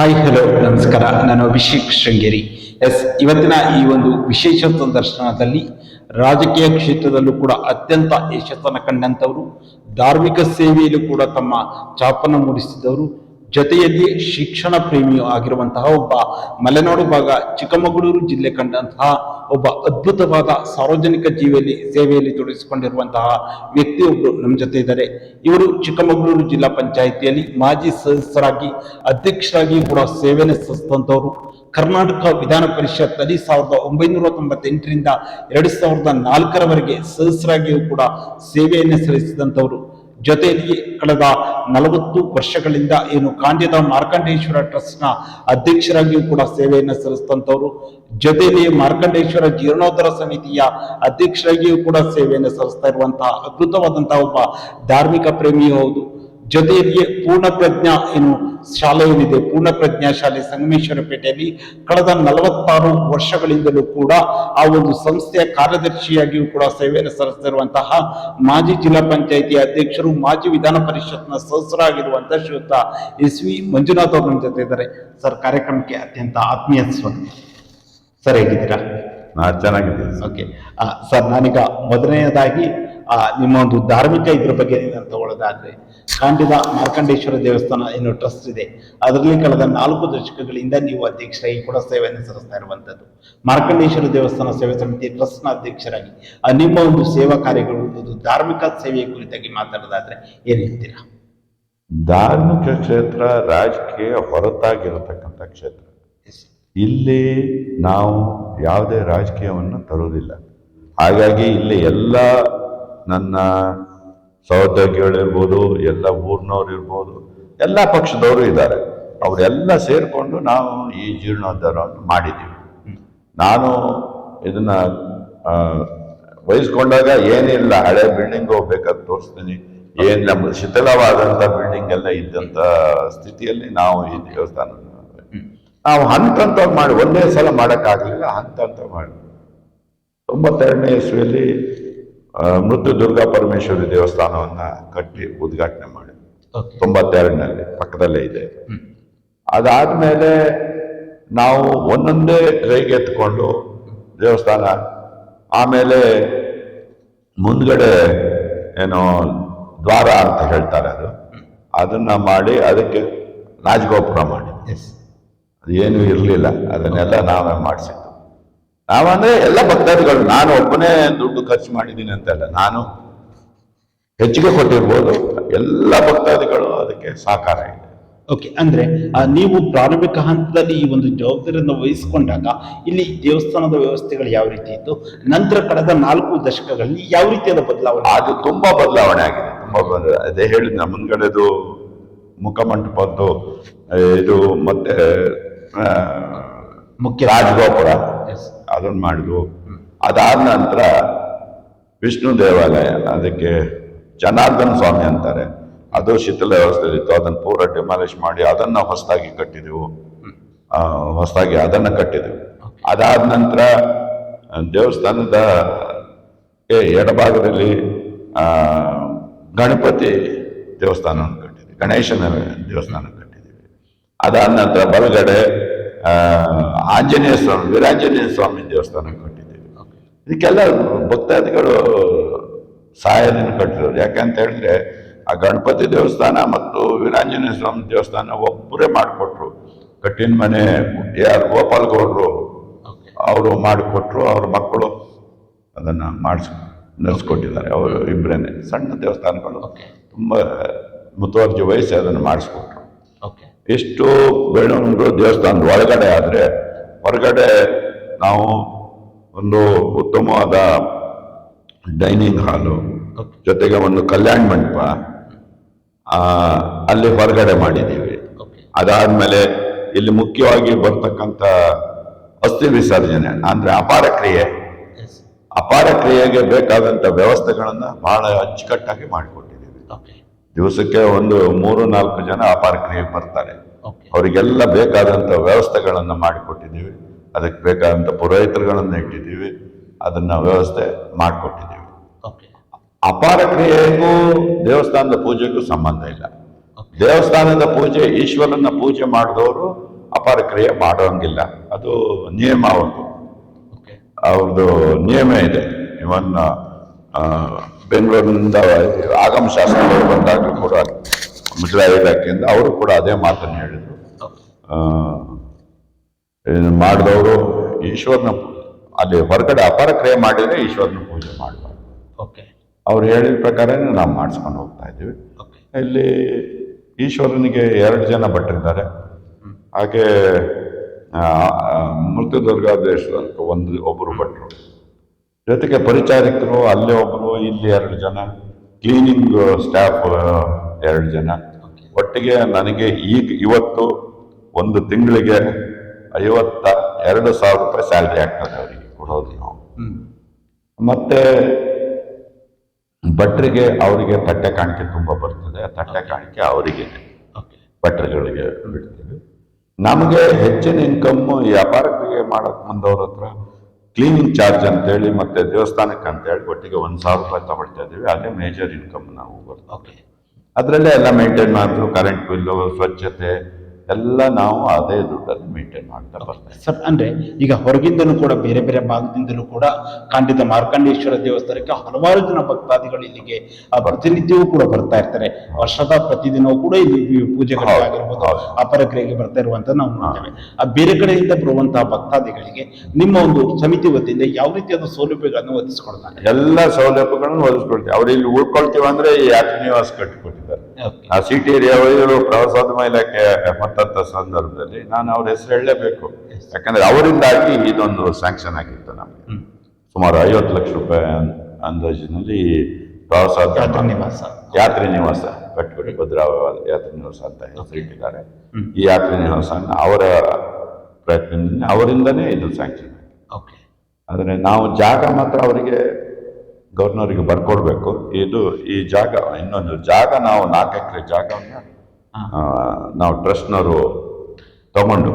Hi hello ನಮಸ್ಕಾರ. ನಾನು ಅಭಿಷೇಕ್ ಶೃಂಗೇರಿ. ಇವತ್ತಿನ ಈ ಒಂದು ವಿಶೇಷ ಸಂದರ್ಶನದಲ್ಲಿ ರಾಜಕೀಯ ಕ್ಷೇತ್ರದಲ್ಲೂ ಕೂಡ ಅತ್ಯಂತ ಯಶಸ್ಸನ್ನು ಕಂಡಂಥವರು, ಧಾರ್ಮಿಕ ಸೇವೆಯಲ್ಲೂ ಕೂಡ ತಮ್ಮ ಛಾಪನ್ನು ಮೂಡಿಸಿದವರು, ಜೊತೆಯಲ್ಲಿ ಶಿಕ್ಷಣ ಪ್ರೇಮಿಯೂ ಆಗಿರುವಂತಹ ಒಬ್ಬ ಮಲೆನಾಡು ಭಾಗ ಚಿಕ್ಕಮಗಳೂರು ಜಿಲ್ಲೆ ಕಂಡಂತಹ ಒಬ್ಬ ಅದ್ಭುತವಾದ ಸಾರ್ವಜನಿಕ ಸೇವೆಯಲ್ಲಿ ತೊಡಗಿಸಿಕೊಂಡಿರುವಂತಹ ವ್ಯಕ್ತಿಯೊಬ್ಬರು ನಮ್ಮ ಜೊತೆ ಇದ್ದಾರೆ. ಇವರು ಚಿಕ್ಕಮಗಳೂರು ಜಿಲ್ಲಾ ಪಂಚಾಯಿತಿಯಲ್ಲಿ ಮಾಜಿ ಸದಸ್ಯರಾಗಿ ಅಧ್ಯಕ್ಷರಾಗಿ ಕೂಡ ಸೇವೆಯನ್ನು ಸಲ್ಲಿಸಿದಂಥವರು. ಕರ್ನಾಟಕ ವಿಧಾನ ಪರಿಷತ್ನಲ್ಲಿ 1998ರಿಂದ 2004ರವರೆಗೆ ಸದಸ್ಯರಾಗಿಯೂ ಕೂಡ ಸೇವೆಯನ್ನು ಸಲ್ಲಿಸಿದಂಥವರು. ಜೊತೆಯಲ್ಲಿ ಕಳೆದ 40 ವರ್ಷಗಳಿಂದ ಖಾಂಡ್ಯದ ಮಾರ್ಕಂಡೇಶ್ವರ ಟ್ರಸ್ಟ್ನ ಅಧ್ಯಕ್ಷರಾಗಿಯೂ ಕೂಡ ಸೇವೆಯನ್ನು ಸಲ್ಲಿಸಿದಂಥವರು. ಜೊತೆಯಲ್ಲಿ ಮಾರ್ಕಂಡೇಶ್ವರ ಜೀರ್ಣೋದ್ಧಾರ ಸಮಿತಿಯ ಅಧ್ಯಕ್ಷರಾಗಿಯೂ ಕೂಡ ಸೇವೆಯನ್ನು ಸಲ್ಲಿಸ್ತಾ ಇರುವಂತಹ ಅದ್ಭುತವಾದಂತಹ ಒಬ್ಬ ಧಾರ್ಮಿಕ ಪ್ರೇಮಿಯೂ ಹೌದು. ಜೊತೆಯಲ್ಲಿ ಪೂರ್ಣ ಪ್ರಜ್ಞಾ ಶಾಲೆ ಏನಿದೆ, ಪೂರ್ಣ ಪ್ರಜ್ಞಾ ಶಾಲೆ ಸಂಗಮೇಶ್ವರಪೇಟೆಯಲ್ಲಿ ಕಳೆದ 46 ವರ್ಷಗಳಿಂದಲೂ ಕೂಡ ಆ ಒಂದು ಸಂಸ್ಥೆಯ ಕಾರ್ಯದರ್ಶಿಯಾಗಿಯೂ ಕೂಡ ಸೇವೆಯನ್ನು ಸಲ್ಲಿಸಿರುವಂತಹ ಮಾಜಿ ಜಿಲ್ಲಾ ಪಂಚಾಯಿತಿ ಅಧ್ಯಕ್ಷರು, ಮಾಜಿ ವಿಧಾನ ಪರಿಷತ್ನ ಸದಸ್ಯರಾಗಿರುವಂತಹ ಶ್ರೀಯುತ SV ಮಂಜುನಾಥ್ ಅವರು ನಮ್ಮ ಜೊತೆ ಇದ್ದಾರೆ. ಸರ್, ಕಾರ್ಯಕ್ರಮಕ್ಕೆ ಅತ್ಯಂತ ಆತ್ಮೀಯ ಸ್ವಾಗತ. ಸರ್, ಹೇಗಿದ್ದೀರಾ? ಚೆನ್ನಾಗಿದ್ದೀನಿ. ಓಕೆ ಸರ್, ನಾನೀಗ ಮೊದಲನೆಯದಾಗಿ ನಿಮ್ಮ ಒಂದು ಧಾರ್ಮಿಕ ಇದ್ರ ಬಗ್ಗೆ ತಗೊಳ್ಳೋದಾದ್ರೆ, ಖಾಂಡ್ಯದ ಮಾರ್ಕಂಡೇಶ್ವರ ದೇವಸ್ಥಾನ ಟ್ರಸ್ಟ್ ಇದೆ, ಅದರಲ್ಲಿ ಕಳೆದ 4 ದಶಕಗಳಿಂದ ನೀವು ಅಧ್ಯಕ್ಷರಾಗಿ ಕೂಡ ಸೇವೆಯನ್ನು ಸಲ್ಲಿಸ್ತಾ ಇರುವಂತದ್ದು. ಮಾರ್ಕಂಡೇಶ್ವರ ದೇವಸ್ಥಾನ ಸೇವಾ ಸಮಿತಿ ಟ್ರಸ್ಟ್ನ ಅಧ್ಯಕ್ಷರಾಗಿ ನಿಮ್ಮ ಒಂದು ಸೇವಾ ಕಾರ್ಯಗಳು, ಧಾರ್ಮಿಕ ಸೇವೆಯ ಕುರಿತಾಗಿ ಮಾತಾಡೋದಾದ್ರೆ ಏನ್ ಹೇಳ್ತೀರಾ? ಧಾರ್ಮಿಕ ಕ್ಷೇತ್ರ ರಾಜಕೀಯ ಹೊರತಾಗಿರತಕ್ಕಂಥ ಕ್ಷೇತ್ರ. ಇಲ್ಲಿ ನಾವು ಯಾವುದೇ ರಾಜಕೀಯವನ್ನು ತರುವುದಿಲ್ಲ. ಹಾಗಾಗಿ ಇಲ್ಲಿ ಎಲ್ಲ ನನ್ನ ಸಹೋದ್ಯೋಗಿಗಳಿರ್ಬೋದು, ಎಲ್ಲ ಊರಿನವ್ರು ಇರ್ಬೋದು, ಎಲ್ಲ ಪಕ್ಷದವರು ಇದ್ದಾರೆ. ಅವರೆಲ್ಲ ಸೇರಿಕೊಂಡು ನಾವು ಈ ಜೀರ್ಣೋದ್ಧಾರವನ್ನು ಮಾಡಿದ್ದೀವಿ. ನಾನು ಇದನ್ನ ವಹಿಸ್ಕೊಂಡಾಗ ಏನಿಲ್ಲ, ಹಳೆ ಬಿಲ್ಡಿಂಗ್ ಹೋಗ್ಬೇಕಾದ್ರೆ ತೋರಿಸ್ತೀನಿ, ಏನ್ ನಮ್ಮ ಶಿಥಿಲವಾದಂಥ ಬಿಲ್ಡಿಂಗ್ ಎಲ್ಲ ಇದ್ದಂಥ ಸ್ಥಿತಿಯಲ್ಲಿ ನಾವು ಈ ದೇವಸ್ಥಾನ ನಾವು ಹಂತ ಮಾಡಿ ಒಂದೇ ಸಲ ಮಾಡೋಕ್ಕಾಗಲಿಲ್ಲ, ಹಂತ ಮಾಡಿ 92ನೇ ಇಸ್ವಿಯಲ್ಲಿ ಮೃತ್ಯು ದುರ್ಗಾ ಪರಮೇಶ್ವರಿ ದೇವಸ್ಥಾನವನ್ನ ಕಟ್ಟಿ ಉದ್ಘಾಟನೆ ಮಾಡಿ 92ನಲ್ಲಿ ಪಕ್ಕದಲ್ಲೇ ಇದೆ. ಅದಾದ್ಮೇಲೆ ನಾವು ಒಂದೊಂದೇ ಕೈಗೆ ಎತ್ಕೊಂಡು ದೇವಸ್ಥಾನ, ಆಮೇಲೆ ಮುಂದ್ಗಡೆ ಏನೋ ದ್ವಾರ ಅಂತ ಹೇಳ್ತಾರೆ, ಅದನ್ನ ಮಾಡಿ ಅದಕ್ಕೆ ರಾಜಗೋಪುರ ಮಾಡಿ, ಅದೇನು ಇರಲಿಲ್ಲ, ಅದನ್ನೆಲ್ಲ ನಾವೇ ಮಾಡಿಸಿದ್ದು. ನಾವಂದ್ರೆ ಎಲ್ಲ ಭಕ್ತಾದಿಗಳು, ನಾನು ಒಬ್ಬನೇ ದುಡ್ಡು ಖರ್ಚು ಮಾಡಿದ್ದೀನಿ ಅಂತಲ್ಲ, ನಾನು ಹೆಚ್ಚಿಗೆ ಕೊಟ್ಟಿರ್ಬೋದು, ಎಲ್ಲ ಭಕ್ತಾದಿಗಳು ಅದಕ್ಕೆ ಸಹಕಾರ ಇದೆ. ಓಕೆ, ಅಂದ್ರೆ ನೀವು ಪ್ರಾರಂಭಿಕ ಹಂತದಲ್ಲಿ ಈ ಒಂದು ಜವಾಬ್ದಾರಿಯನ್ನು ವಹಿಸಿಕೊಂಡಾಗ ಇಲ್ಲಿ ದೇವಸ್ಥಾನದ ವ್ಯವಸ್ಥೆಗಳು ಯಾವ ರೀತಿ ಇತ್ತು, ನಂತರ ಕಳೆದ 4 ದಶಕಗಳಲ್ಲಿ ಯಾವ ರೀತಿಯಾದ ಬದಲಾವಣೆ? ಅದು ತುಂಬಾ ಬದಲಾವಣೆ ಆಗಿದೆ, ಅದೇ ಹೇಳಿದ ಮುಂದ್ಗಡೆದು ಮುಖಮಂಟಪದ್ದು ಇದು ಮತ್ತೆ ಮುಖ್ಯ ರಾಜಗೋಪುರ ಅದನ್ನ ಮಾಡಿದ್ವು. ಅದಾದ ನಂತರ ವಿಷ್ಣು ದೇವಾಲಯ, ಅದಕ್ಕೆ ಜನಾರ್ದನ ಸ್ವಾಮಿ ಅಂತಾರೆ, ಅದು ಶಿಥಿಲ ವ್ಯವಸ್ಥೆ ಇತ್ತು, ಅದನ್ನು ಪೂರ ಡಿಮಾಲಿಷ್ ಮಾಡಿ ಅದನ್ನ ಹೊಸದಾಗಿ ಕಟ್ಟಿದೆವು. ಅದಾದ ನಂತರ ದೇವಸ್ಥಾನದ ಎಡಭಾಗದಲ್ಲಿ ಗಣಪತಿ ದೇವಸ್ಥಾನವನ್ನು ಕಟ್ಟಿದ್ವಿ, ಗಣೇಶನ ದೇವಸ್ಥಾನ ಕಟ್ಟಿದ್ದೀವಿ. ಅದಾದ ನಂತರ ಬಲಗಡೆ ಆಂಜನೇಯ ಸ್ವಾಮಿ, ವೀರಾಂಜನೇಯ ಸ್ವಾಮಿ ದೇವಸ್ಥಾನ ಕಟ್ಟಿದ್ದೀವಿ. ಇದಕ್ಕೆಲ್ಲ ಭಕ್ತಾದಿಗಳು ಸಹಾಯದಿಂದ ಕಟ್ಟಿರೋದು. ಯಾಕಂತ ಹೇಳಿದ್ರೆ ಆ ಗಣಪತಿ ದೇವಸ್ಥಾನ ಮತ್ತು ವೀರಾಂಜನೇಯ ಸ್ವಾಮಿ ದೇವಸ್ಥಾನ ಒಬ್ಬರೇ ಮಾಡಿಕೊಟ್ರು. ಕಟ್ಟಿನ ಮನೆ ಯಾರು ಗೋಪಾಲ್ ಗೌಡ್ರು ಅವರು ಮಾಡಿಕೊಟ್ರು, ಅವ್ರ ಮಕ್ಕಳು ಅದನ್ನ ನಡೆಸ್ಕೊಟ್ಟಿದ್ದಾರೆ. ಅವರು ಇಬ್ಬರೇನೆ ಸಣ್ಣ ದೇವಸ್ಥಾನಗಳು ತುಂಬ ಮುತುವರ್ಜಿ ವಹಿಸಿ ಅದನ್ನು ಮಾಡಿಸ್ಕೊಟ್ರು. ಎಷ್ಟು ಬೆಳವಣಿಗೆ ದೇವಸ್ಥಾನದ ಒಳಗಡೆ ಆದರೆ, ಹೊರಗಡೆ ನಾವು ಒಂದು ಉತ್ತಮವಾದ ಡೈನಿಂಗ್ ಹಾಲು, ಜೊತೆಗೆ ಒಂದು ಕಲ್ಯಾಣ ಮಂಟಪ ಅಲ್ಲಿ ಹೊರಗಡೆ ಮಾಡಿದ್ದೀವಿ. ಅದಾದ್ಮೇಲೆ ಇಲ್ಲಿ ಮುಖ್ಯವಾಗಿ ಬರ್ತಕ್ಕಂಥ ಅಸ್ಥಿ ವಿಸರ್ಜನೆ ಅಂದ್ರೆ ಅಪಾರ ಕ್ರಿಯೆಗೆ ಬೇಕಾದಂಥ ವ್ಯವಸ್ಥೆಗಳನ್ನ ಬಹಳ ಅಚ್ಚುಕಟ್ಟಾಗಿ ಮಾಡಿಕೊಟ್ಟಿದ್ದೀವಿ. ದಿವಸಕ್ಕೆ ಒಂದು 3-4 ಜನ ಅಪಾರ ಕ್ರಿಯೆಗೆ ಬರ್ತಾರೆ, ಅವರಿಗೆಲ್ಲ ಬೇಕಾದಂಥ ವ್ಯವಸ್ಥೆಗಳನ್ನು ಮಾಡಿಕೊಟ್ಟಿದ್ದೀವಿ. ಅದಕ್ಕೆ ಬೇಕಾದಂಥ ಪುರೋಹಿತರುಗಳನ್ನು ಇಟ್ಟಿದ್ದೀವಿ, ಅದನ್ನ ವ್ಯವಸ್ಥೆ ಮಾಡಿಕೊಟ್ಟಿದ್ದೀವಿ. ಅಪಾರ ಕ್ರಿಯೆಗೂ ದೇವಸ್ಥಾನದ ಪೂಜೆಗೂ ಸಂಬಂಧ ಇಲ್ಲ. ದೇವಸ್ಥಾನದ ಪೂಜೆ, ಈಶ್ವರನ ಪೂಜೆ ಮಾಡಿದವರು ಅಪಾರ ಕ್ರಿಯೆ ಮಾಡೋಂಗಿಲ್ಲ. ಅದು ನಿಯಮ ಅವ್ರದ್ದು, ಓಕೆ ಅವ್ರದ್ದು ನಿಯಮ ಇದೆ. ಇವನ್ ಬೆಂಗಳೂರಿನಿಂದ ಆಗಮ ಶಾಸ್ತ್ರಗಳು ಬಂದಾಗಲೂ ಕೂಡ ಮುಜರಾಯಿ ಇಲಾಖೆಯಿಂದ ಅವರು ಕೂಡ ಅದೇ ಮಾತನ್ನು ಹೇಳಿದ್ರು. ಮಾಡಿದವರು ಈಶ್ವರನ ಅಲ್ಲಿ ಹೊರಗಡೆ ಅಪಾರ ಕ್ರಿಯೆ ಮಾಡಿದ್ರೆ ಈಶ್ವರನ ಪೂಜೆ ಮಾಡಬಾರ್ದು. ಓಕೆ ಅವ್ರು ಹೇಳಿದ ಪ್ರಕಾರನೇ ನಾವು ಮಾಡಿಸ್ಕೊಂಡು ಹೋಗ್ತಾ ಇದ್ದೀವಿ. ಓಕೆ ಇಲ್ಲಿ ಈಶ್ವರನಿಗೆ 2 ಜನ ಭಟ್ರಿದ್ದಾರೆ. ಹಾಗೆ ಮೃತ್ಯುದುರ್ಗಾದೇಶ್ವರ ಒಬ್ಬರು ಭಟ್ರು, ಜೊತೆಗೆ ಪರಿಚಾರಕರು ಅಲ್ಲೇ ಒಬ್ಬರು, ಇಲ್ಲಿ 2 ಜನ, ಕ್ಲೀನಿಂಗ್ ಸ್ಟಾಫ್ 2 ಜನ. ಒಟ್ಟಿಗೆ ನನಗೆ ಇವತ್ತು ಒಂದು ತಿಂಗಳಿಗೆ 52,000 ರೂಪಾಯಿ ಸ್ಯಾಲ್ರಿ ಆಗ್ತದೆ ಅವರಿಗೆ ಕೊಡೋದು ನಾವು. ಮತ್ತೆ ಭಟ್ರಿಗೆ ಅವರಿಗೆ ತಟ್ಟೆ ಕಾಣಿಕೆ ತುಂಬ ಬರ್ತದೆ. ತಟ್ಟೆ ಕಾಣಿಕೆ ಅವರಿಗೆ ಭಟ್ರುಗಳಿಗೆ ಬಿಡ್ತೀವಿ. ನಮಗೆ ಹೆಚ್ಚಿನ ಇನ್ಕಮ್ ಈ ವ್ಯಾಪಾರ ಕ್ರಿಯೆ ಮಾಡೋಕೆ ಬಂದವ್ರ ಹತ್ರ ಕ್ಲೀನಿಂಗ್ ಚಾರ್ಜ್ ಅಂತೇಳಿ ಮತ್ತೆ ದೇವಸ್ಥಾನಕ್ಕೆ ಅಂತೇಳಿ ಒಟ್ಟಿಗೆ 1,000 ರೂಪಾಯಿ ತಗೊಳ್ತಾ ಇದ್ದೀವಿ. ಅದೇ ಮೇಜರ್ ಇನ್ಕಮ್ ನಾವು ಬರ್ತದೆ. ಅದರಲ್ಲೇ ಎಲ್ಲ ಮೇಂಟೈನ್ ಮಾಡೋದು, ಕರೆಂಟ್ ಬಿಲ್ಲು, ಸ್ವಚ್ಛತೆ ಎಲ್ಲ ನಾವು ಅದೇ ದುಡ್ಡಲ್ಲಿ ಮೇಂಟೈನ್ ಮಾಡ್ತಾ ಬರ್ತೇವೆ ಸರ್. ಅಂದ್ರೆ ಈಗ ಹೊರಗಿಂದಲೂ ಕೂಡ ಬೇರೆ ಬೇರೆ ಭಾಗದಿಂದಲೂ ಕೂಡ ಖಂಡಿತ ಮಾರ್ಕಂಡೇಶ್ವರ ದೇವಸ್ಥಾನಕ್ಕೆ ಹಲವಾರು ಜನ ಭಕ್ತಾದಿಗಳು ಇಲ್ಲಿಗೆ ಪ್ರತಿನಿತ್ಯವೂ ಕೂಡ ಬರ್ತಾ ಇರ್ತಾರೆ. ವರ್ಷದ ಪ್ರತಿದಿನವೂ ಕೂಡ ಇಲ್ಲಿ ಪೂಜೆಗಳಾಗಿರ್ಬೋದು, ಅಪರ ಕ್ರಿಯೆಗೆ ಬರ್ತಾ ಇರುವಂತ ನಾವು ನೋಡ್ತೇವೆ. ಆ ಬೇರೆ ಕಡೆಯಿಂದ ಬರುವಂತಹ ಭಕ್ತಾದಿಗಳಿಗೆ ನಿಮ್ಮ ಒಂದು ಸಮಿತಿ ವತಿಯಿಂದ ಯಾವ ರೀತಿಯಾದ ಸೌಲಭ್ಯಗಳನ್ನು ಒದಗಿಸ್ಕೊಡ್ತಾರೆ? ಎಲ್ಲ ಸೌಲಭ್ಯಗಳನ್ನು ಒದಗಿಸ್ಕೊಡ್ತೀವಿ. ಅವ್ರು ಇಲ್ಲಿ ಉಳ್ಕೊಳ್ತೀವಿ ಅಂದ್ರೆ ಈ ಯಾತ್ರಿ ನಿವಾಸ ಕಟ್ಟಿಕೊಟ್ಟಿದ್ದಾರೆ. ಆ ಸಿಟಿ ಏರಿಯಾಗಳು ಪ್ರವಾಸೋದ್ಯಮ ಇಲಾಖೆ ಮತ್ತಂತ ಸಂದರ್ಭದಲ್ಲಿ ನಾನು ಅವ್ರ ಹೆಸರು ಹೇಳಲೇಬೇಕು. ಯಾಕಂದ್ರೆ ಅವರಿಂದಾಗಿ ಇದೊಂದು ಸ್ಯಾಂಕ್ಷನ್ ಆಗಿತ್ತು ನಮಗೆ. ಸುಮಾರು 50 ಲಕ್ಷ ರೂಪಾಯಿ ಅಂದಾಜಿನಲ್ಲಿ ಪ್ರವಾಸೋದ್ಯಮ ಯಾತ್ರಿ ನಿವಾಸ ಕಟ್ಟಿಕೊಟ್ಟು ಭದ್ರಾವತಿ ಯಾತ್ರಿ ನಿವಾಸ ಅಂತ ಹೆಸರಿಟ್ಟಿದ್ದಾರೆ. ಈ ಯಾತ್ರಿ ನಿವಾಸನ ಅವರ ಪ್ರಯತ್ನದಿಂದ ಅವರಿಂದನೇ ಇದು ಸ್ಯಾಂಕ್ಷನ್ ಆಗಿದೆ. ಆದರೆ ನಾವು ಜಾಗ ಮಾತ್ರ ಅವರಿಗೆ ಗವರ್ನರಿಗೆ ಬರ್ಕೊಡ್ಬೇಕು. ಈ ಜಾಗ, ಇನ್ನೊಂದು ಜಾಗ ನಾವು 4 ಎಕರೆ ಜಾಗವನ್ನು ನಾವು ಟ್ರಸ್ಟ್ನವರು ತಗೊಂಡು,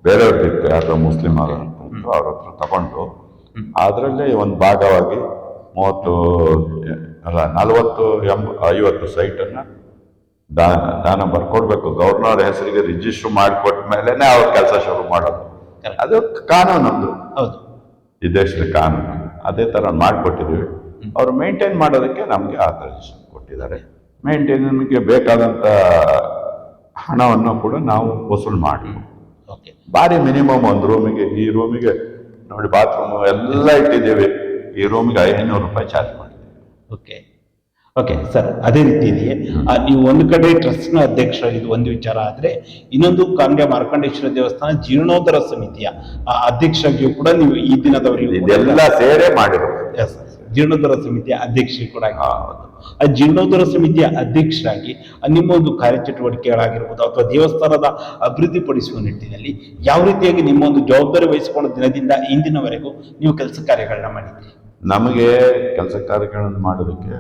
ಬೇರೆಯವ್ರದ್ದಿತ್ತು ಯಾರೋ ಮುಸ್ಲಿಂ ಅವ್ರ ಹತ್ರ ತಗೊಂಡು ಅದರಲ್ಲೇ ಒಂದು ಭಾಗವಾಗಿ 40-50 ಸೈಟನ್ನು ದಾನ ಬರ್ಕೊಡ್ಬೇಕು. ಗವರ್ನರ್ ಹೆಸರಿಗೆ ರಿಜಿಸ್ಟರ್ ಮಾಡಿಕೊಟ್ಟ ಮೇಲೆನೆ ಅವ್ರ ಕೆಲಸ ಶುರು ಮಾಡೋದು. ಅದು ಕಾನೂನೊಂದು, ಈ ದೇಶದ ಕಾನೂನು. ಅದೇ ಥರ ಮಾಡಿಕೊಟ್ಟಿದ್ದೀವಿ. ಅವರು ಮೇಂಟೈನ್ ಮಾಡೋದಕ್ಕೆ ನಮಗೆ ಆಥರೈಸೇಷನ್ ಕೊಟ್ಟಿದ್ದಾರೆ. ಮೇಂಟೈನ್ಗೆ ಬೇಕಾದಂಥ ಹಣವನ್ನು ಕೂಡ ನಾವು ವಸೂಲು ಮಾಡಿ ಭಾರಿ ಮಿನಿಮಮ್ ಒಂದು ರೂಮಿಗೆ, ಈ ರೂಮಿಗೆ ನೋಡಿ ಬಾತ್ರೂಮ್ ಎಲ್ಲ ಇಟ್ಟಿದ್ದೇವೆ, ಈ ರೂಮಿಗೆ 500 ರೂಪಾಯಿ ಚಾರ್ಜ್ ಮಾಡಿದ್ದೀವಿ. ಓಕೆ ಸರ್, ಅದೇ ರೀತಿಯಲ್ಲಿ ನೀವು ಒಂದು ಕಡೆ ಟ್ರಸ್ಟ್ನ ಅಧ್ಯಕ್ಷರಾಗಿದ್ದು ಒಂದು ವಿಚಾರ ಆದರೆ, ಇನ್ನೊಂದು ಖಾಂಡ್ಯ ಮಾರ್ಕಂಡೇಶ್ವರ ದೇವಸ್ಥಾನ ಜೀರ್ಣೋದ್ಧಾರ ಸಮಿತಿಯ ಅಧ್ಯಕ್ಷರಾಗಿಯೂ ಕೂಡ ನೀವು ಈ ದಿನದವರೆಗೂ ಇದೆಲ್ಲ ಸೇರೇ ಮಾಡಿರೋದು. ಜೀರ್ಣೋದ್ಧಾರ ಸಮಿತಿಯ ಅಧ್ಯಕ್ಷರು ಕೂಡ ಆ ಜೀರ್ಣೋದ್ಧಾರ ಸಮಿತಿಯ ಅಧ್ಯಕ್ಷರಾಗಿ ನಿಮ್ಮ ಒಂದು ಕಾರ್ಯಚಟುವಟಿಕೆಗಳಾಗಿರ್ಬೋದು ಅಥವಾ ದೇವಸ್ಥಾನದ ಅಭಿವೃದ್ಧಿಪಡಿಸುವ ನಿಟ್ಟಿನಲ್ಲಿ ಯಾವ ರೀತಿಯಾಗಿ ನಿಮ್ಮ ಒಂದು ಜವಾಬ್ದಾರಿ ವಹಿಸಿಕೊಂಡ ದಿನದಿಂದ ಇಂದಿನವರೆಗೂ ನೀವು ಕೆಲಸ ಕಾರ್ಯಗಳನ್ನ ಮಾಡಿದ್ದೀರಿ? ನಮಗೆ ಕೆಲಸ ಕಾರ್ಯಗಳನ್ನು ಮಾಡೋದಕ್ಕೆ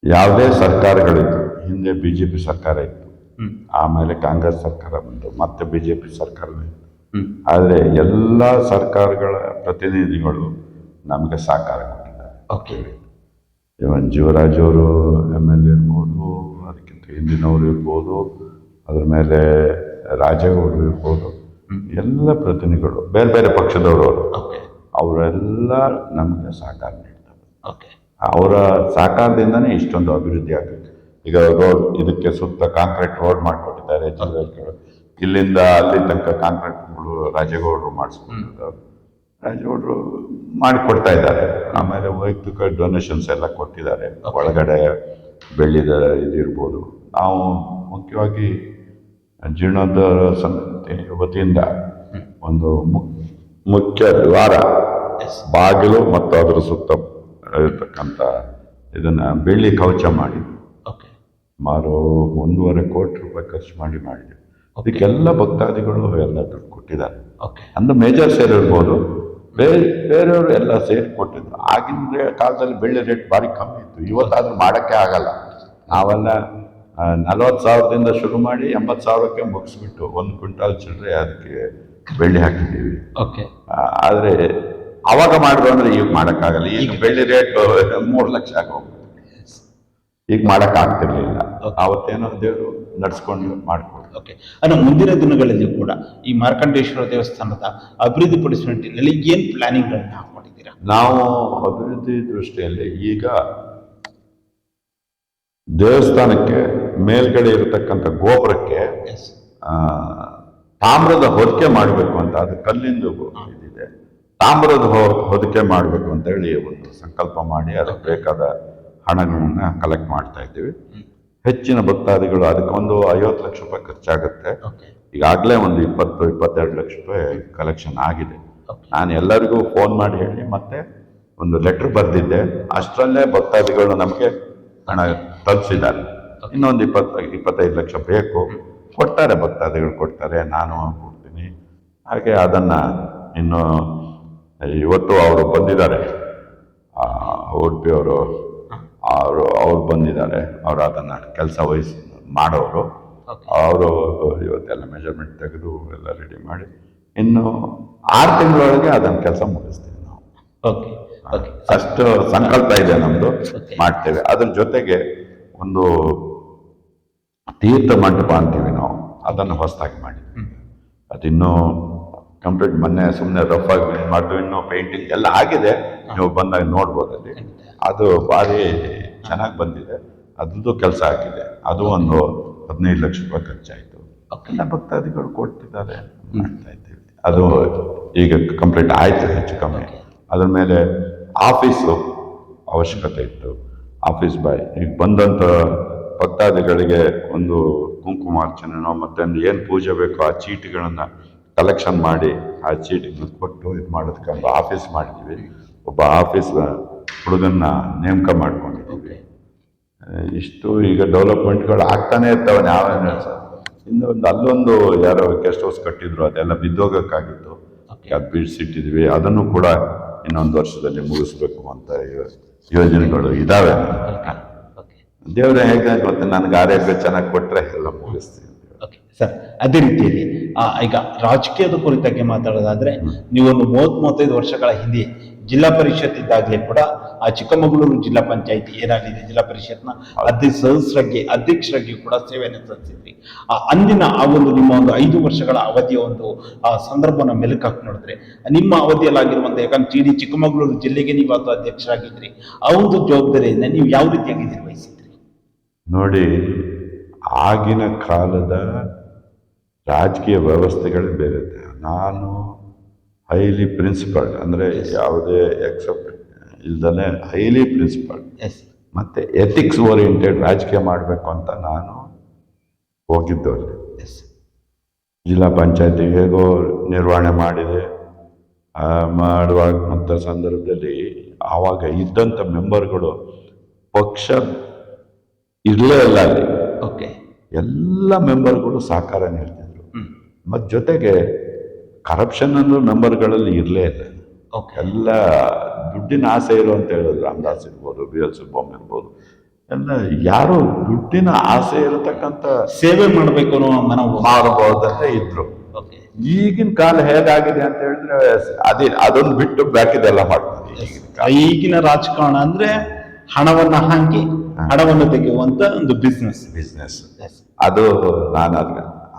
ಯಾವುದೇ ಸರ್ಕಾರಗಳಿತ್ತು. ಹಿಂದೆ BJP ಸರ್ಕಾರ ಇತ್ತು, ಆಮೇಲೆ ಕಾಂಗ್ರೆಸ್ ಸರ್ಕಾರ ಬಂತು, ಮತ್ತೆ BJP ಸರ್ಕಾರ ಇತ್ತು. ಆದರೆ ಎಲ್ಲ ಸರ್ಕಾರಗಳ ಪ್ರತಿನಿಧಿಗಳು ನಮಗೆ ಸಹಕಾರ ಕೊಟ್ಟಿದ್ದಾರೆ. ಇವನ್ ಜೀವರಾಜ್ ಅವರು MLA ಇರ್ಬೋದು, ಅದಕ್ಕಿಂತ ಹಿಂದಿನವರು ಇರ್ಬೋದು, ಅದ್ರ ಮೇಲೆ ರಾಜೇಗೌಡರು ಇರ್ಬೋದು, ಎಲ್ಲ ಪ್ರತಿನಿಧಿಗಳು ಬೇರೆ ಬೇರೆ ಪಕ್ಷದವರು ಅವರೆಲ್ಲ ನಮಗೆ ಸಹಕಾರ ನೀಡ್ತಾರೆ. ಅವರ ಸಹಕಾರದಿಂದನೇ ಇಷ್ಟೊಂದು ಅಭಿವೃದ್ಧಿ ಆಗುತ್ತೆ. ಈಗ ರೋಡ್, ಇದಕ್ಕೆ ಸುತ್ತ ಕಾಂಕ್ರೀಟ್ ರೋಡ್ ಮಾಡಿಕೊಟ್ಟಿದ್ದಾರೆ. ಇಲ್ಲಿಂದ ಅಲ್ಲಿ ತನಕ ಕಾಂಕ್ರೀಟ್ಗಳು ರಾಜೇಗೌಡರು ಮಾಡಿಸ್ಕೊಂಡಿದ್ದಾರೆ, ರಾಜೇಗೌಡರು ಮಾಡಿಕೊಡ್ತಾ ಇದ್ದಾರೆ. ಆಮೇಲೆ ವೈಯಕ್ತಿಕ ಡೊನೇಷನ್ಸ್ ಎಲ್ಲ ಕೊಟ್ಟಿದ್ದಾರೆ. ಒಳಗಡೆ ಬೆಳ್ಳಿದ ಇದಿರ್ಬೋದು. ನಾವು ಮುಖ್ಯವಾಗಿ ಜೀರ್ಣೋದ್ಧಾರ ಸಮಿತಿ ವತಿಯಿಂದ ಒಂದು ಮುಖ್ಯ ದ್ವಾರ, ಬಾಗಿಲು ಮತ್ತು ಅದರ ಸುತ್ತ ಇರತಕ್ಕಂಥ ಇದನ್ನ ಬೆಳ್ಳಿ ಕವಚ ಮಾಡಿ ಸುಮಾರು 1.5 ಕೋಟಿ ರೂಪಾಯಿ ಖರ್ಚು ಮಾಡಿದ್ವಿ. ಅದಕ್ಕೆಲ್ಲ ಭಕ್ತಾದಿಗಳು ಎಲ್ಲ ದುಡ್ಡು ಕೊಟ್ಟಿದ್ದಾರೆ. ಅಂದ್ರೆ ಮೇಜರ್ ಸೇರ್ ಇರ್ಬೋದು, ಬೇರೆಯವರು ಎಲ್ಲ ಸೇರಿ ಕೊಟ್ಟಿದ್ರು. ಆಗಿನ ಕಾಲದಲ್ಲಿ ಬೆಳ್ಳಿ ರೇಟ್ ಭಾರಿ ಕಮ್ಮಿ ಇತ್ತು. ಇವತ್ತಾದ್ರೂ ಮಾಡೋಕ್ಕೆ ಆಗಲ್ಲ. ನಾವೆಲ್ಲ 40,000ದಿಂದ ಶುರು ಮಾಡಿ 80,000ಕ್ಕೆ ಮುಗಿಸ್ಬಿಟ್ಟು 1 ಕ್ವಿಂಟಾಲ್ ಚಿಲ್ಲರೆ ಅದಕ್ಕೆ ಬೆಳ್ಳಿ ಹಾಕಿದ್ದೀವಿ. ಆದರೆ ಅವಾಗ ಮಾಡಿದ್ರು ಅಂದ್ರೆ ಈಗ ಮಾಡೋಕ್ಕಾಗಲ್ಲ. ಈಗ ಬೆಳ್ಳಿ ರೇಟ್ 3 ಲಕ್ಷ ಆಗೋಗ್ತದೆ. ಈಗ ಮಾಡೋಕ್ಕಾಗ್ತಿರ್ಲಿಲ್ಲ. ಅವತ್ತೇನೋ ದೇವರು ನಡ್ಸ್ಕೊಂಡು ಮಾಡಿಕೊಡ್ತಾರೆ. ಓಕೆ. ಅನ್ನು ಮುಂದಿನ ದಿನಗಳಲ್ಲಿ ಕೂಡ ಈ ಮಾರ್ಕಂಡೇಶ್ವರ ದೇವಸ್ಥಾನದ ಅಭಿವೃದ್ಧಿಪಡಿಸುವ ನಿಟ್ಟಿನಲ್ಲಿ ಏನು ಪ್ಲಾನಿಂಗ್ಗಳನ್ನ ಹಾಕೊಂಡಿದ್ದೀರಾ? ನಾವು ಅಭಿವೃದ್ಧಿ ದೃಷ್ಟಿಯಲ್ಲಿ ಈಗ ದೇವಸ್ಥಾನಕ್ಕೆ ಮೇಲ್ಗಡೆ ಇರತಕ್ಕಂಥ ಗೋಪುರಕ್ಕೆ ಎಸ್. ತಾಮ್ರದ ಹೊದಿಕೆ ಮಾಡಬೇಕು ಅಂತ, ಅದು ಕಲ್ಲಿಂದು ಇದಿದೆ, ತಾಮ್ರದ ಹೊದಿಕೆ ಮಾಡಬೇಕು ಅಂತ ಹೇಳಿ ಒಂದು ಸಂಕಲ್ಪ ಮಾಡಿ ಅದಕ್ಕೆ ಬೇಕಾದ ಹಣಗಳನ್ನ ಕಲೆಕ್ಟ್ ಮಾಡ್ತಾ ಇದ್ದೀವಿ. ಹೆಚ್ಚಿನ ಭಕ್ತಾದಿಗಳು ಅದಕ್ಕೊಂದು 50 ಲಕ್ಷ ರೂಪಾಯಿ ಖರ್ಚಾಗುತ್ತೆ. ಓಕೆ. ಈಗಾಗಲೇ ಒಂದು 20-22 ಲಕ್ಷ ರೂಪಾಯಿ ಕಲೆಕ್ಷನ್ ಆಗಿದೆ. ನಾನು ಎಲ್ಲರಿಗೂ ಫೋನ್ ಮಾಡಿ ಹೇಳಿ ಮತ್ತೆ ಒಂದು ಲೆಟರ್ ಬರೆದಿದ್ದೆ, ಅಷ್ಟರಲ್ಲೇ ಭಕ್ತಾದಿಗಳು ನಮಗೆ ಹಣ ತಲುಪಿಸಿದ್ದಾರೆ. ಇನ್ನೊಂದು 20-25 ಲಕ್ಷ ಬೇಕು, ಕೊಡ್ತಾರೆ, ಭಕ್ತಾದಿಗಳು ಕೊಡ್ತಾರೆ, ನಾನು ಕೊಡ್ತೀನಿ. ಹಾಗೆ ಅದನ್ನ ಇನ್ನು ಇವತ್ತು ಅವರು ಬಂದಿದ್ದಾರೆ, ಉಡುಪಿ ಅವರು ಬಂದಿದ್ದಾರೆ. ಅವರು ಅದನ್ನ ಕೆಲಸ ವಹಿಸಿ ಮಾಡೋರು. ಅವರು ಇವತ್ತೆಲ್ಲ ಮೆಜರ್ಮೆಂಟ್ ತೆಗೆದು ಎಲ್ಲ ರೆಡಿ ಮಾಡಿ ಇನ್ನು 6 ತಿಂಗಳೊಳಗೆ ಅದನ್ನ ಕೆಲಸ ಮುಗಿಸ್ತೀವಿ ನಾವು. ಓಕೆ. ಓಕೆ. ಅಷ್ಟು ಸಂಕಲ್ಪ ಇದೆ ನಮ್ದು, ಮಾಡ್ತೇವೆ. ಅದ್ರ ಜೊತೆಗೆ ಒಂದು ತೀರ್ಥ ಮಂಟಪ ಅಂತೀವಿ ನಾವು, ಅದನ್ನು ಹೊಸದಾಗಿ ಮಾಡಿದ್ವಿ. ಅದಿನ್ನೂ ಕಂಪ್ಲೀಟ್ ಮೊನ್ನೆ ಸುಮ್ಮನೆ ರಫ್ ಆಗಿ ಮಾಡಿದ್ವಿ, ಇನ್ನೂ ಪೇಂಟಿಂಗ್ ಎಲ್ಲ ಆಗಿದೆ, ನೀವು ಬಂದಾಗ ನೋಡ್ಬೋದು. ಅಲ್ಲಿ ಅದು ಭಾರಿ ಚೆನ್ನಾಗಿ ಬಂದಿದೆ, ಅದ್ರದ್ದು ಕೆಲಸ ಆಗಿದೆ. ಅದು ಒಂದು 15 ಲಕ್ಷ ರೂಪಾಯಿ ಖರ್ಚಾಯಿತು. ಎಲ್ಲ ಭಕ್ತಾದಿಗಳು ಕೊಡ್ತಿದ್ದಾರೆ, ಮಾಡ್ತಾ ಇದ್ದೀವಿ. ಅದು ಈಗ ಕಂಪ್ಲೀಟ್ ಆಯ್ತು ಹೆಚ್ಚು ಕಮ್ಮಿ. ಅದ್ರ ಮೇಲೆ ಆಫೀಸು ಅವಶ್ಯಕತೆ ಇತ್ತು. ಆಫೀಸ್ ಬಾಯ್ ಈಗ ಬಂದಂಥ ಭಕ್ತಾದಿಗಳಿಗೆ ಒಂದು ಕುಂಕುಮಾರ್ಚನೆನೋ ಮತ್ತೊಂದು ಏನು ಪೂಜೆ ಬೇಕೋ ಆ ಚೀಟಿಗಳನ್ನು ಕಲೆಕ್ಷನ್ ಮಾಡಿ ಆ ಚೀಟಿಗೆ ಕೊಟ್ಟು ಇದು ಮಾಡೋದಕ್ಕೆ ಒಂದು ಆಫೀಸ್ ಮಾಡಿದ್ದೀವಿ. ಒಬ್ಬ ಆಫೀಸ್ ಹುಡುಗನ್ನ ನೇಮಕ ಮಾಡ್ಕೊಂಡಿದ್ದೀವಿ. ಇಷ್ಟು ಈಗ ಡೆವಲಪ್ಮೆಂಟ್ಗಳು ಆಗ್ತಾನೆ ಇರ್ತವೆ. ನಾವೇನು ಇನ್ನೊಂದು ಅಲ್ಲೊಂದು ಯಾರೋ ಗೆಸ್ಟ್ ಹೌಸ್ ಕಟ್ಟಿದ್ರು, ಅದೆಲ್ಲ ಬಿದ್ದೋಗಕ್ಕಾಗಿತ್ತು, ಅದು ಬಿಡಿಸಿಟ್ಟಿದ್ವಿ. ಅದನ್ನು ಕೂಡ ಇನ್ನೊಂದು ವರ್ಷದಲ್ಲಿ ಮುಗಿಸ್ಬೇಕು ಅಂತ ಯೋಜನೆಗಳು ಇದ್ದಾವೆ. ದೇವರೇ ಹೇಗೆ ಗೊತ್ತೆ, ನನಗೆ ಆರೋಗ್ಯ ಚೆನ್ನಾಗಿ ಕೊಟ್ಟರೆ ಎಲ್ಲ ಮುಗಿಸ್ತೀನಿ. ಓಕೆ ಸರ್, ಅದೇ ರೀತಿಯಲ್ಲಿ ಈಗ ರಾಜಕೀಯದ ಕುರಿತಾಗಿ ಮಾತಾಡೋದಾದ್ರೆ, ನೀವೊಂದು 30-35 ವರ್ಷಗಳ ಹಿಂದೆ ಜಿಲ್ಲಾ ಪರಿಷತ್ ಇದ್ದಾಗಲೇ ಕೂಡ ಆ ಚಿಕ್ಕಮಗಳೂರು ಜಿಲ್ಲಾ ಪಂಚಾಯತಿ ಏನಾಗಿದೆ ಜಿಲ್ಲಾ ಪರಿಷತ್ನ ಅಧ್ಯಕ್ಷರಾಗಿ ಕೂಡ ಸೇವೆಯನ್ನು ಸಲ್ಲಿಸಿದ್ರಿ. ಅಂದಿನ ಆ ಒಂದು ನಿಮ್ಮ ಒಂದು 5 ವರ್ಷಗಳ ಅವಧಿಯ ಒಂದು ಸಂದರ್ಭನ ಮೆಲುಕಾಕಿ ನೋಡಿದ್ರೆ, ನಿಮ್ಮ ಅವಧಿಯಲ್ಲಾಗಿರುವಂಥ, ಯಾಕಂದ್ರೆ ಡಿ ಚಿಕ್ಕಮಗಳೂರು ಜಿಲ್ಲೆಗೆ ನೀವು ಅದು ಅಧ್ಯಕ್ಷರಾಗಿದ್ರಿ, ಆ ಒಂದು ಜವಾಬ್ದಾರಿಯನ್ನು ನೀವು ಯಾವ ರೀತಿಯಾಗಿ ನಿರ್ವಹಿಸಿದ್ರಿ? ನೋಡಿ, ಆಗಿನ ಕಾಲದ ರಾಜಕೀಯ ವ್ಯವಸ್ಥೆಗಳೇ ಬೇರೆ. ನಾನು ಹೈಲಿ ಪ್ರಿನ್ಸಿಪಲ್, ಅಂದರೆ ಯಾವುದೇ ಎಕ್ಸೆಪ್ಟ್ ಇಲ್ದಲೇ ಹೈಲಿ ಪ್ರಿನ್ಸಿಪಲ್ ಮತ್ತು ಎಥಿಕ್ಸ್ ಓರಿಯೆಂಟೆಡ್ ರಾಜಕೀಯ ಮಾಡಬೇಕು ಅಂತ ನಾನು ಹೋಗಿದ್ದು ಅಲ್ಲಿ. ಜಿಲ್ಲಾ ಪಂಚಾಯತಿ ಹೇಗೋ ನಿರ್ವಹಣೆ ಮಾಡಿದೆ. ಮಾಡುವಾಗ ಅಂತ ಸಂದರ್ಭದಲ್ಲಿ ಆವಾಗ ಇದ್ದಂಥ ಮೆಂಬರ್ಗಳು ಪಕ್ಷ ಇರಲೇ ಇಲ್ಲ ಅಲ್ಲಿ. ಓಕೆ. ಎಲ್ಲ ಮೆಂಬರ್ಗಳು ಸಹಕಾರ ನೀಡ್ತಿದ್ರು. ಮತ್ತು ಜೊತೆಗೆ ಕರಪ್ಷನ್ ಅನ್ನೋ ಮೆಂಬರ್ಗಳಲ್ಲಿ ಇರಲೇ ಇಲ್ಲ. ಎಲ್ಲ ದುಡ್ಡಿನ ಆಸೆ ಇರು ಅಂತ ಹೇಳಿದ್ರು. ರಾಮದಾಸ್ ಇರ್ಬೋದು, BL ಸುಬ್ಬಮ್ಮ ಇರ್ಬೋದು, ಎಲ್ಲ ಯಾರು ದುಡ್ಡಿನ ಆಸೆ ಇರತಕ್ಕಂಥ ಸೇವೆ ಮಾಡಬೇಕು ಮಾಡಬಹುದಂತ ಇದ್ರು. ಈಗಿನ ಕಾಲ ಹೇಗಾಗಿದೆ ಅಂತ ಹೇಳಿದ್ರೆ ಅದೊಂದು ಬಿಟ್ಟು ಬಾಕಿದೆಲ್ಲ ಮಾಡ್ತಾರೆ. ಈಗಿನ ರಾಜಕಾರಣ ಅಂದ್ರೆ ಹಣವನ್ನ ಹಾಕಿ ಹಣವನ್ನು ತೆಗೆಯುವಂತ ಒಂದು ಬಿಸ್ನೆಸ್. ಅದು ನಾನು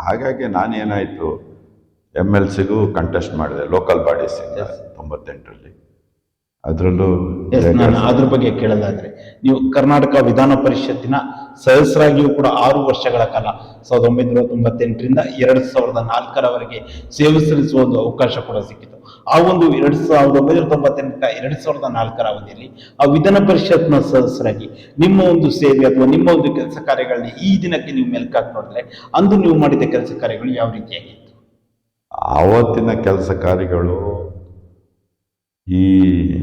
ಹಾಗಾಗಿ ನಾನೇನಾಯ್ತು, MLCಗೂ ಕಂಟೆಸ್ಟ್ ಮಾಡಿದೆ ಲೋಕಲ್ ಬಾಡೀಸ್ 98ರಲ್ಲಿ. ಅದರಲ್ಲೂ ನಾನು ಅದ್ರ ಬಗ್ಗೆ ಕೇಳೋದಾದ್ರೆ, ನೀವು ಕರ್ನಾಟಕ ವಿಧಾನ ಪರಿಷತ್ತಿನ ಸದಸ್ಯರಾಗಿಯೂ ಕೂಡ 6 ವರ್ಷಗಳ ಕಾಲ 1998ರಿಂದ 2004ರವರೆಗೆ ಸೇವೆ ಸಲ್ಲಿಸುವ ಒಂದು ಅವಕಾಶ ಕೂಡ ಸಿಕ್ಕಿತು. ಆ ಒಂದು 1998ರಿಂದ 2004ರ ಅವಧಿಯಲ್ಲಿ ಆ ವಿಧಾನ ಪರಿಷತ್ನ ಸದಸ್ಯರಾಗಿ ನಿಮ್ಮ ಒಂದು ಸೇವೆ ಅಥವಾ ನಿಮ್ಮ ಒಂದು ಕೆಲಸ ಕಾರ್ಯಗಳನ್ನ ಈ ದಿನಕ್ಕೆ ನೀವು ಮೆಲುಕಾಕಿ ನೋಡಿದ್ರೆ, ಅಂದು ನೀವು ಮಾಡಿದ ಕೆಲಸ ಕಾರ್ಯಗಳು ಯಾವ ರೀತಿಯಾಗಿತ್ತು? ಆವತ್ತಿನ ಕೆಲಸ ಕಾರ್ಯಗಳು ಈ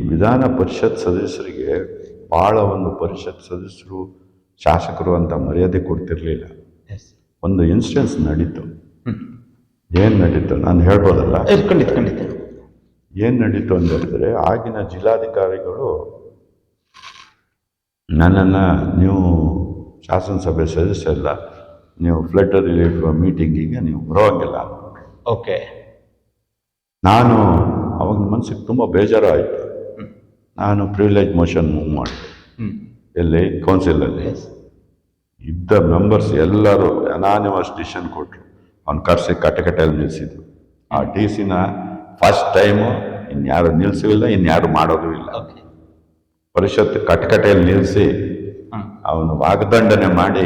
ವಿಧಾನ ಪರಿಷತ್ ಸದಸ್ಯರಿಗೆ ಬಹಳ ಒಂದು ಪರಿಷತ್ ಸದಸ್ಯರು ಶಾಸಕರು ಅಂತ ಮರ್ಯಾದೆ ಕೊಡ್ತಿರ್ಲಿಲ್ಲ. ಒಂದು ಇನ್ಸಿಡೆನ್ಸ್ ನಡೀತು. ಏನು ನಡೀತು ನಾನು ಹೇಳ್ಬೋದಲ್ಲ? ಖಂಡಿತ. ಏನು ನಡೀತು ಅಂತ ಹೇಳಿದ್ರೆ, ಆಗಿನ ಜಿಲ್ಲಾಧಿಕಾರಿಗಳು ನನ್ನನ್ನು ನೀವು ಶಾಸನಸಭೆ ಸದಸ್ಯರಲ್ಲ, ನೀವು ಫ್ಲಡ್ ರಿಲೀಫ್ ಮೀಟಿಂಗಿಗೆ ನೀವು ಬರೋಂಗಿಲ್ಲ. ಓಕೆ. ನಾನು ಅವಾಗ ಮನಸ್ಸಿಗೆ ತುಂಬ ಬೇಜಾರು ಆಯಿತು. ನಾನು ಪ್ರಿವಿಲೇಜ್ ಮೋಷನ್ ಮೂವ್ ಮಾಡಿದೆ. ಎಲ್ಲಿ ಕೌನ್ಸಿಲಲ್ಲಿ ಇದ್ದ ಮೆಂಬರ್ಸ್ ಎಲ್ಲರೂ ಅನಾನಿಮಸ್ ಡಿಸಿಷನ್ ಕೊಟ್ಟರು. ಅವ್ನು ಕರೆಸಿ ಕಟಕಟೆಯಲ್ಲಿ ನಿಲ್ಲಿಸಿದ್ರು. ಆ ಟಿ ಸಿನ ಫಸ್ಟ್ ಟೈಮು ಇನ್ಯಾರು ನಿಲ್ಲಿಸಿಲ್ಲ, ಇನ್ಯಾರು ಮಾಡೋದು ಇಲ್ಲ. ಓಕೆ. ಪರಿಷತ್ ಕಟಕಟೆಯಲ್ಲಿ ನಿಲ್ಲಿಸಿ ಅವನು ವಾಗ್ದಂಡನೆ ಮಾಡಿ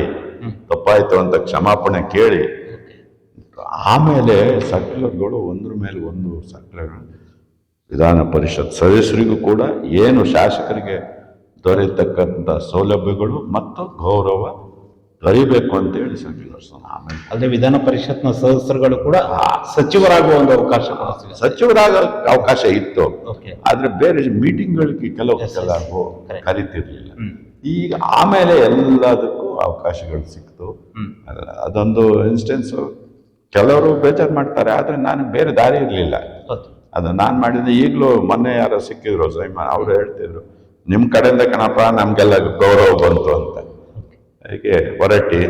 ತಪ್ಪಾಯ್ತು ಅಂತ ಕ್ಷಮಾಪಣೆ ಕೇಳಿ ಆಮೇಲೆ ಸರ್ಕ್ಯುಲರ್ಗಳು ಒಂದ್ರ ಮೇಲೆ ಒಂದು ಸರ್ಕ್ಯುಲರ್ ವಿಧಾನ ಪರಿಷತ್ ಸದಸ್ಯರಿಗೂ ಕೂಡ ಏನು ಶಾಸಕರಿಗೆ ದೊರೆಯತಕ್ಕಂಥ ಸೌಲಭ್ಯಗಳು ಮತ್ತು ಗೌರವ ದೊರೀಬೇಕು ಅಂತೇಳಿ ಸರ್ಕ್ಯುಲರ್ಸ್. ಆಮೇಲೆ ಅಲ್ಲದೆ ವಿಧಾನ ಪರಿಷತ್ನ ಸದಸ್ಯರುಗಳು ಕೂಡ ಸಚಿವರಾಗುವ ಒಂದು ಅವಕಾಶ ಸಚಿವರಾಗ ಅವಕಾಶ ಇತ್ತು. ಓಕೆ. ಆದ್ರೆ ಬೇರೆ ಮೀಟಿಂಗ್ಗಳಿಗೆ ಕೆಲವು ಕರಿತಿರ್ಲಿಲ್ಲ. ಈಗ ಆಮೇಲೆ ಎಲ್ಲದಕ್ಕೂ ಅವಕಾಶಗಳು ಸಿಕ್ತು. ಅದೊಂದು ಇನ್ಸ್ಟೆನ್ಸ್. ಕೆಲವರು ಬೇಜಾರು ಮಾಡ್ತಾರೆ, ಆದ್ರೆ ನಾನು ಬೇರೆ ದಾರಿ ಇರಲಿಲ್ಲ. ಅದು ನಾನು ಮಾಡಿದ. ಈಗಲೂ ಮೊನ್ನೆ ಯಾರೋ ಸಿಕ್ಕಿದ್ರು ಸೈಮನ್, ಅವರು ಹೇಳ್ತಿದ್ರು ನಿಮ್ಮ ಕಡೆಯಿಂದ ಕಣಪ್ಪ ನಮ್ಗೆಲ್ಲ ಗೌರವ ಬಂತು ಅಂತ. ಹೀಗೆ ಹೊರಟಿ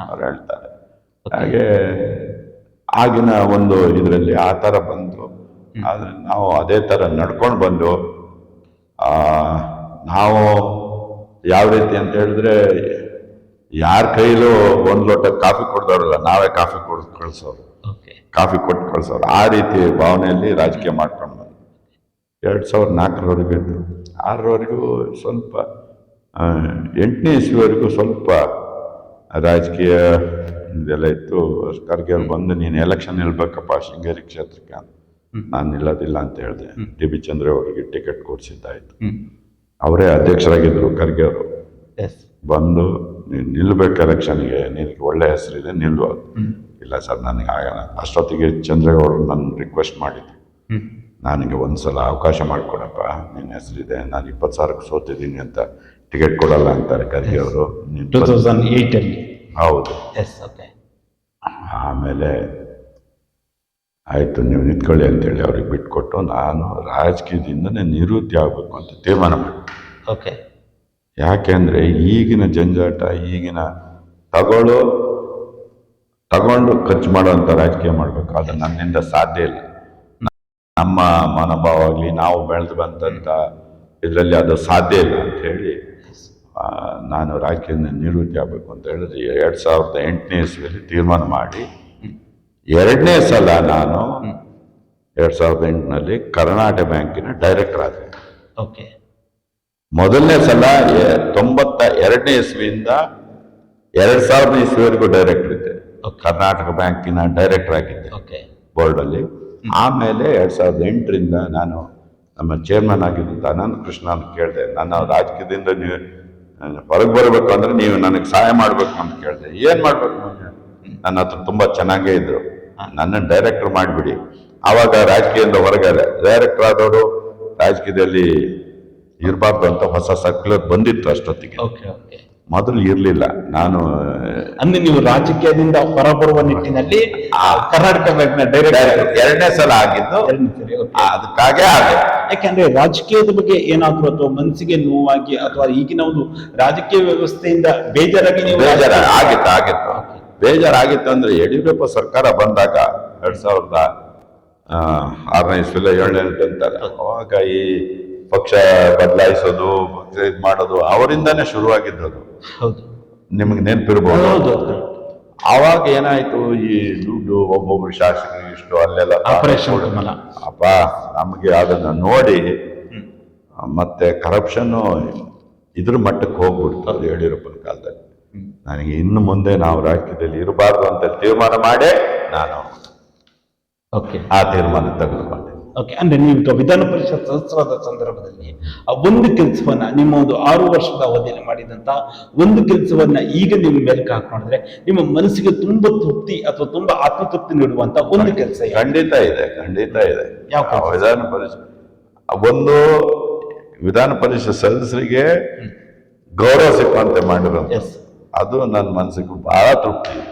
ಅವ್ರು ಹೇಳ್ತಾರೆ. ಹಾಗೆ ಆಗಿನ ಒಂದು ಇದರಲ್ಲಿ ಆ ಥರ ಬಂತು. ಆದ್ರೆ ನಾವು ಅದೇ ಥರ ನಡ್ಕೊಂಡು ಬಂದು ನಾವು ಯಾವ ರೀತಿ ಅಂತ ಹೇಳಿದ್ರೆ ಯಾರ ಕೈಲೂ ಒಂದು ಲೋಟ ಕಾಫಿ ಕೊಡ್ದವ್ರಲ್ಲ, ನಾವೇ ಕಾಫಿ ಕೊಟ್ಟು ಕಳ್ಸೋರು, ಕಾಫಿ ಕೊಟ್ಟು ಕಳ್ಸೋರು. ಆ ರೀತಿ ಭಾವನೆಯಲ್ಲಿ ರಾಜಕೀಯ ಮಾಡ್ಕೊಂಡು ಬಂದು 2004ರವರೆಗೂ ಇತ್ತು. 6ರವರೆಗೂ ಸ್ವಲ್ಪ 8ನೇ ಇಸ್ವಿವರೆಗೂ ಸ್ವಲ್ಪ ರಾಜಕೀಯ ಇದೆಲ್ಲ ಇತ್ತು. ಖರ್ಗೆ ಅವ್ರು ಬಂದು ನೀನು ಎಲೆಕ್ಷನ್ ನಿಲ್ಬೇಕಪ್ಪ ಶೃಂಗೇರಿ ಕ್ಷೇತ್ರಕ್ಕೆ ಅಂತ. ನಾನು ನಿಲ್ಲೋದಿಲ್ಲ ಅಂತ ಹೇಳಿದೆ. ಟಿ ಬಿ ಚಂದ್ರ ಅವರಿಗೆ ಟಿಕೆಟ್ ಕೊಡಿಸಿದ್ದಾಯ್ತು. ಅವರೇ ಅಧ್ಯಕ್ಷರಾಗಿದ್ದರು ಖರ್ಗೆ ಅವರು. ಬಂದು ನೀನು ನಿಲ್ಲಬೇಕು ಎಲೆಕ್ಷನ್ಗೆ, ನಿನಗೆ ಒಳ್ಳೆ ಹೆಸರಿದೆ, ನಿಲ್ಲು. ಇಲ್ಲ ಸರ್ ನನಗೆ ಆಗಲ್ಲ. ಅಷ್ಟೊತ್ತಿಗೆ ಚಂದ್ರೇಗೌಡರು ನನ್ನ ರಿಕ್ವೆಸ್ಟ್ ಮಾಡಿದ್ರು, ನನಗೆ ಒಂದ್ಸಲ ಅವಕಾಶ ಮಾಡಿಕೊಡಪ್ಪ, ನಿನ್ನ ಹೆಸರಿದೆ, ನಾನು 20,000ಕ್ಕೆ ಸೋತಿದ್ದೀನಿ ಅಂತ ಟಿಕೆಟ್ ಕೊಡಲ್ಲ ಅಂತಾರೆ ಖರ್ಗೆ ಅವರು. 2008 ಹೌದು. ಆಮೇಲೆ ಆಯಿತು ನೀವು ನಿಂತ್ಕೊಳ್ಳಿ ಅಂತೇಳಿ ಅವ್ರಿಗೆ ಬಿಟ್ಕೊಟ್ಟು ನಾನು ರಾಜಕೀಯದಿಂದನೇ ನಿವೃತ್ತಿ ಆಗಬೇಕು ಅಂತ ತೀರ್ಮಾನ ಮಾಡಿ. ಓಕೆ. ಯಾಕೆಂದರೆ ಈಗಿನ ಜಂಜಾಟ, ಈಗಿನ ತಗೊಂಡು ಖರ್ಚು ಮಾಡುವಂಥ ರಾಜಕೀಯ ಮಾಡಬೇಕು, ಅದು ನನ್ನಿಂದ ಸಾಧ್ಯ ಇಲ್ಲ. ನಮ್ಮ ಮನೋಭಾವ ಆಗಲಿ ನಾವು ಬೆಳೆದು ಬಂದಂಥ ಇದರಲ್ಲಿ ಅದು ಸಾಧ್ಯ ಇಲ್ಲ ಅಂತ ಹೇಳಿ ನಾನು ರಾಜಕೀಯದಿಂದ ನಿವೃತ್ತಿ ಆಗಬೇಕು ಅಂತ ಹೇಳಿದ್ರೆ 2008ನೇ ಇಸ್ವಿಯಲ್ಲಿ ತೀರ್ಮಾನ ಮಾಡಿ 2ನೇ ಸಲ ನಾನು 2008ನಲ್ಲಿ ಕರ್ನಾಟಕ ಬ್ಯಾಂಕಿನ ಡೈರೆಕ್ಟರ್ ಆದೆ. ಓಕೆ. ಮೊದಲನೇ ಸಲ 92ನೇ ಇಸ್ವಿಯಿಂದ 2000ನೇ ಇಸ್ವಿವರೆಗೂ ಡೈರೆಕ್ಟರ್ ಇದ್ದೆ. ಕರ್ನಾಟಕ ಬ್ಯಾಂಕಿನ ಡೈರೆಕ್ಟರ್ ಆಗಿದ್ದೆ ಬೋರ್ಡಲ್ಲಿ. ಆಮೇಲೆ 2008ರಿಂದ ನಾನು ನಮ್ಮ ಚೇರ್ಮನ್ ಆಗಿದ್ದಂಥ ಅನಂತ ಕೃಷ್ಣನ್ ಕೇಳಿದೆ, ನನ್ನ ರಾಜಕೀಯದಿಂದ ನೀವು ಹೊರಗೆ ಬರಬೇಕು ಅಂದರೆ ನೀವು ನನಗೆ ಸಹಾಯ ಮಾಡಬೇಕು ಅಂತ ಕೇಳಿದೆ. ಏನು ಮಾಡಬೇಕು? ನನ್ನ ಹತ್ರ ತುಂಬ ಚೆನ್ನಾಗೇ ಇದ್ರು, ನನ್ನನ್ನು ಡೈರೆಕ್ಟರ್ ಮಾಡಿಬಿಡಿ. ಆವಾಗ ರಾಜಕೀಯದಿಂದ ಹೊರಗಡೆ ಡೈರೆಕ್ಟರ್ ಆದವರು ರಾಜಕೀಯದಲ್ಲಿ ಇರಬಾರ್ದು ಅಂತ ಹೊಸ ಸರ್ಕ್ಯುಲರ್ ಬಂದಿತ್ತು ಅಷ್ಟೊತ್ತಿಗೆ. ಮೊದಲು ಇರಲಿಲ್ಲ. ನಾನು ಅಂದ್ರೆ ನೀವು ರಾಜಕೀಯದಿಂದ ಹೊರಬರುವ ನಿಟ್ಟಿನಲ್ಲಿ ಕರ್ನಾಟಕ ಬ್ಯಾಂಕ್ನ ಡೈರೆಕ್ಟರ್ 2ನೇ ಸಲ ಆಗಿದ್ದು ಅದಕ್ಕಾಗೆ ಆಗ. ಯಾಕೆಂದ್ರೆ ರಾಜಕೀಯದ ಬಗ್ಗೆ ಏನಾದ್ರು ಅಥವಾ ಮನಸ್ಸಿಗೆ ನೋವಾಗಿ ಅಥವಾ ಈಗಿನ ಒಂದು ರಾಜಕೀಯ ವ್ಯವಸ್ಥೆಯಿಂದ ಬೇಜಾರಾಗಿ ನೀವು ಆಗಿತ್ತು ಬೇಜಾರಾಗಿತ್ತು ಅಂದ್ರೆ ಯಡಿಯೂರಪ್ಪ ಸರ್ಕಾರ ಬಂದಾಗ 2006ನೇ ಇಸ್ವಿಲ್ಲ 7ನೇ ಅಂತಾರೆ. ಅವಾಗ ಈ ಪಕ್ಷ ಬದಲಾಯಿಸೋದು, ಪಕ್ಷ ಇದು ಮಾಡೋದು ಅವರಿಂದಾನೇ ಶುರುವಾಗಿದ್ದದು. ನಿಮಗೆ ನೆನಪಿರ್ಬೋದು. ಆವಾಗ ಏನಾಯ್ತು, ಈ ದುಡ್ಡು ಒಬ್ಬೊಬ್ರು ಶಾಸಕರು ಇಷ್ಟು ಅಲ್ಲೆಲ್ಲ ಅಪ್ಪ ನಮಗೆ ಅದನ್ನ ನೋಡಿ ಮತ್ತೆ ಕರಪ್ಷನ್ನು ಇದ್ರ ಮಟ್ಟಕ್ಕೆ ಹೋಗ್ಬಿಡ್ತು ಅದು ಯಡಿಯೂರಪ್ಪನ ಕಾಲದಲ್ಲಿ. ನನಗೆ ಇನ್ನು ಮುಂದೆ ನಾವು ರಾಜಕೀಯದಲ್ಲಿ ಇರಬಾರ್ದು ಅಂತ ತೀರ್ಮಾನ ಮಾಡೇ ನಾನು ಆ ತೀರ್ಮಾನ ತೆಗೆದುಕೊಂಡೆ. ಅಂದ್ರೆ ನೀವು ವಿಧಾನ ಪರಿಷತ್ ಸದಸ್ಯರಾದ ಸಂದರ್ಭದಲ್ಲಿ ಆ ಒಂದು ಕೆಲಸವನ್ನ ನಿಮ್ಮ ಒಂದು 6 ವರ್ಷದ ಅವಧಿಯಲ್ಲಿ ಮಾಡಿದಂತ ಒಂದು ಕೆಲಸವನ್ನ ಈಗ ನಿಮ್ಮ ಮೇಲ್ಕೆ ಹಾಕೊಂಡಿದ್ರೆ ನಿಮ್ಮ ಮನಸ್ಸಿಗೆ ತುಂಬಾ ತೃಪ್ತಿ ಅಥವಾ ತುಂಬಾ ಆತ್ಮತೃಪ್ತಿ ನೀಡುವಂತ ಒಂದು ಕೆಲಸ ಖಂಡಿತ ಇದೆ. ವಿಧಾನ ಪರಿಷತ್ ಸದಸ್ಯರಿಗೆ ಗೌರವ ಸಿಕ್ಕುವಂತೆ ಮಾಡಿರೋದು ಅದು ನನ್ನ ಮನಸ್ಸಿಗೆ ಬಹಳ ತೃಪ್ತಿ ಇದೆ.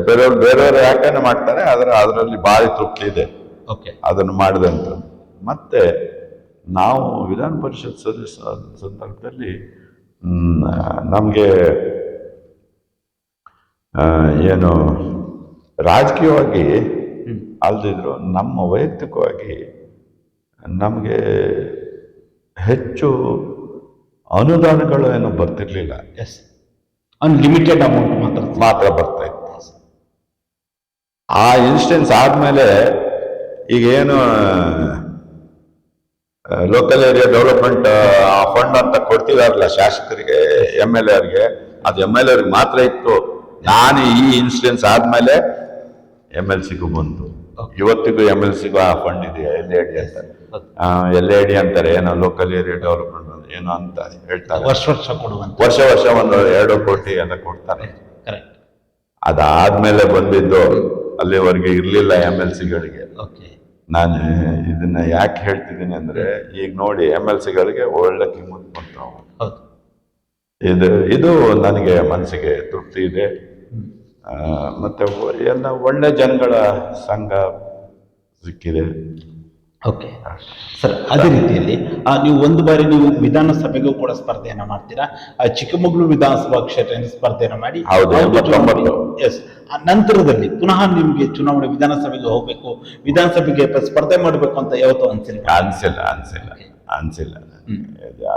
ಬೇರೆಯವರು ಯಾಕಂದ್ರೆ ಮಾಡ್ತಾರೆ, ಅದರಲ್ಲಿ ಭಾರಿ ತೃಪ್ತಿ ಇದೆ ಅದನ್ನು ಮಾಡಿದಂತ. ಮತ್ತೆ ನಾವು ವಿಧಾನ ಪರಿಷತ್ ಸದಸ್ಯ ಸಂದರ್ಭದಲ್ಲಿ ನಮಗೆ ಏನು ರಾಜಕೀಯವಾಗಿ ಅಲ್ದಿದ್ರು ನಮ್ಮ ವೈಯಕ್ತಿಕವಾಗಿ ನಮಗೆ ಹೆಚ್ಚು ಅನುದಾನಗಳು ಏನು ಬರ್ತಿರ್ಲಿಲ್ಲ. ಅನ್ಲಿಮಿಟೆಡ್ ಅಮೌಂಟ್ ಮಾತ್ರ ಬರ್ತಾ ಇತ್ತು. ಆ ಇನ್ಸ್ಟೆನ್ಸ್ ಆದ್ಮೇಲೆ ಈಗ ಏನು ಲೋಕಲ್ ಏರಿಯಾ ಡೆವಲಪ್ಮೆಂಟ್ ಫಂಡ್ ಅಂತ ಕೊಡ್ತಿದಾರಲ್ಲ ಶಾಸಕರಿಗೆ, ಎಮ್ ಎಲ್ ಎರ್ಗೆ, ಅದು ಎಮ್ ಎಲ್ ಎರ್ಗೆ ಮಾತ್ರ ಇತ್ತು. ನಾನು ಈ ಇನ್ಸಿಡೆನ್ಸ್ ಆದ್ಮೇಲೆ ಎಮ್ ಎಲ್ ಸಿಗೂ ಬಂತು. ಇವತ್ತಿಗೂ ಎಮ್ ಎಲ್ ಸಿಗೂ ಆ ಫಂಡ್ ಇದೆ, ಎಲ್ ಎ ಡಿ ಅಂತ. ಎಲ್ ಎ ಡಿ ಅಂತಾರೆ, ಏನೋ ಲೋಕಲ್ ಏರಿಯಾ ಡೆವಲಪ್ಮೆಂಟ್ ಏನೋ ಅಂತ ಹೇಳ್ತಾರೆ. ವರ್ಷ ಕೊಡುವಂತ, ವರ್ಷ ಒಂದು 2 ಕೋಟಿ ಎಲ್ಲ ಕೊಡ್ತಾರೆ. ಕರೆಕ್ಟ್. ಅದಾದ್ಮೇಲೆ ಬಂದಿದ್ದು, ಅಲ್ಲಿವರೆಗೆ ಇರ್ಲಿಲ್ಲ ಎಮ್ ಎಲ್ ಸಿಗಳಿಗೆ. ನಾನು ಇದನ್ನ ಯಾಕೆ ಹೇಳ್ತಿದ್ದೀನಿ ಅಂದ್ರೆ, ಈಗ ನೋಡಿ ಎಮ್ ಎಲ್ ಸಿಗಳಿಗೆ ಒಳ್ಳೆ ಕಿಮ್ಮತ್ ಬರ್ತಾವ. ಇದು ನನಗೆ ಮನಸ್ಸಿಗೆ ತೃಪ್ತಿ ಇದೆ. ಮತ್ತೆ ಎಲ್ಲ ಒಳ್ಳೆ ಜನಗಳ ಸಂಘ ಸಿಕ್ಕಿದೆ. ಓಕೆ ಸರ್, ಅದೇ ರೀತಿಯಲ್ಲಿ ನೀವು ಒಂದು ಬಾರಿ ನೀವು ವಿಧಾನಸಭೆಗೂ ಕೂಡ ಸ್ಪರ್ಧೆಯನ್ನ ಮಾಡ್ತೀರಾ. ಚಿಕ್ಕಮಗಳೂರು ವಿಧಾನಸಭಾ ಕ್ಷೇತ್ರದಿಂದ ಸ್ಪರ್ಧೆಯನ್ನ ಮಾಡಿ, ಎಸ್, ನಂತರದಲ್ಲಿ ಪುನಃ ನಿಮ್ಗೆ ಚುನಾವಣೆ ವಿಧಾನಸಭೆಗೆ ಹೋಗ್ಬೇಕು, ವಿಧಾನಸಭೆಗೆ ಸ್ಪರ್ಧೆ ಮಾಡಬೇಕು ಅಂತ ಯಾವತ್ತೂ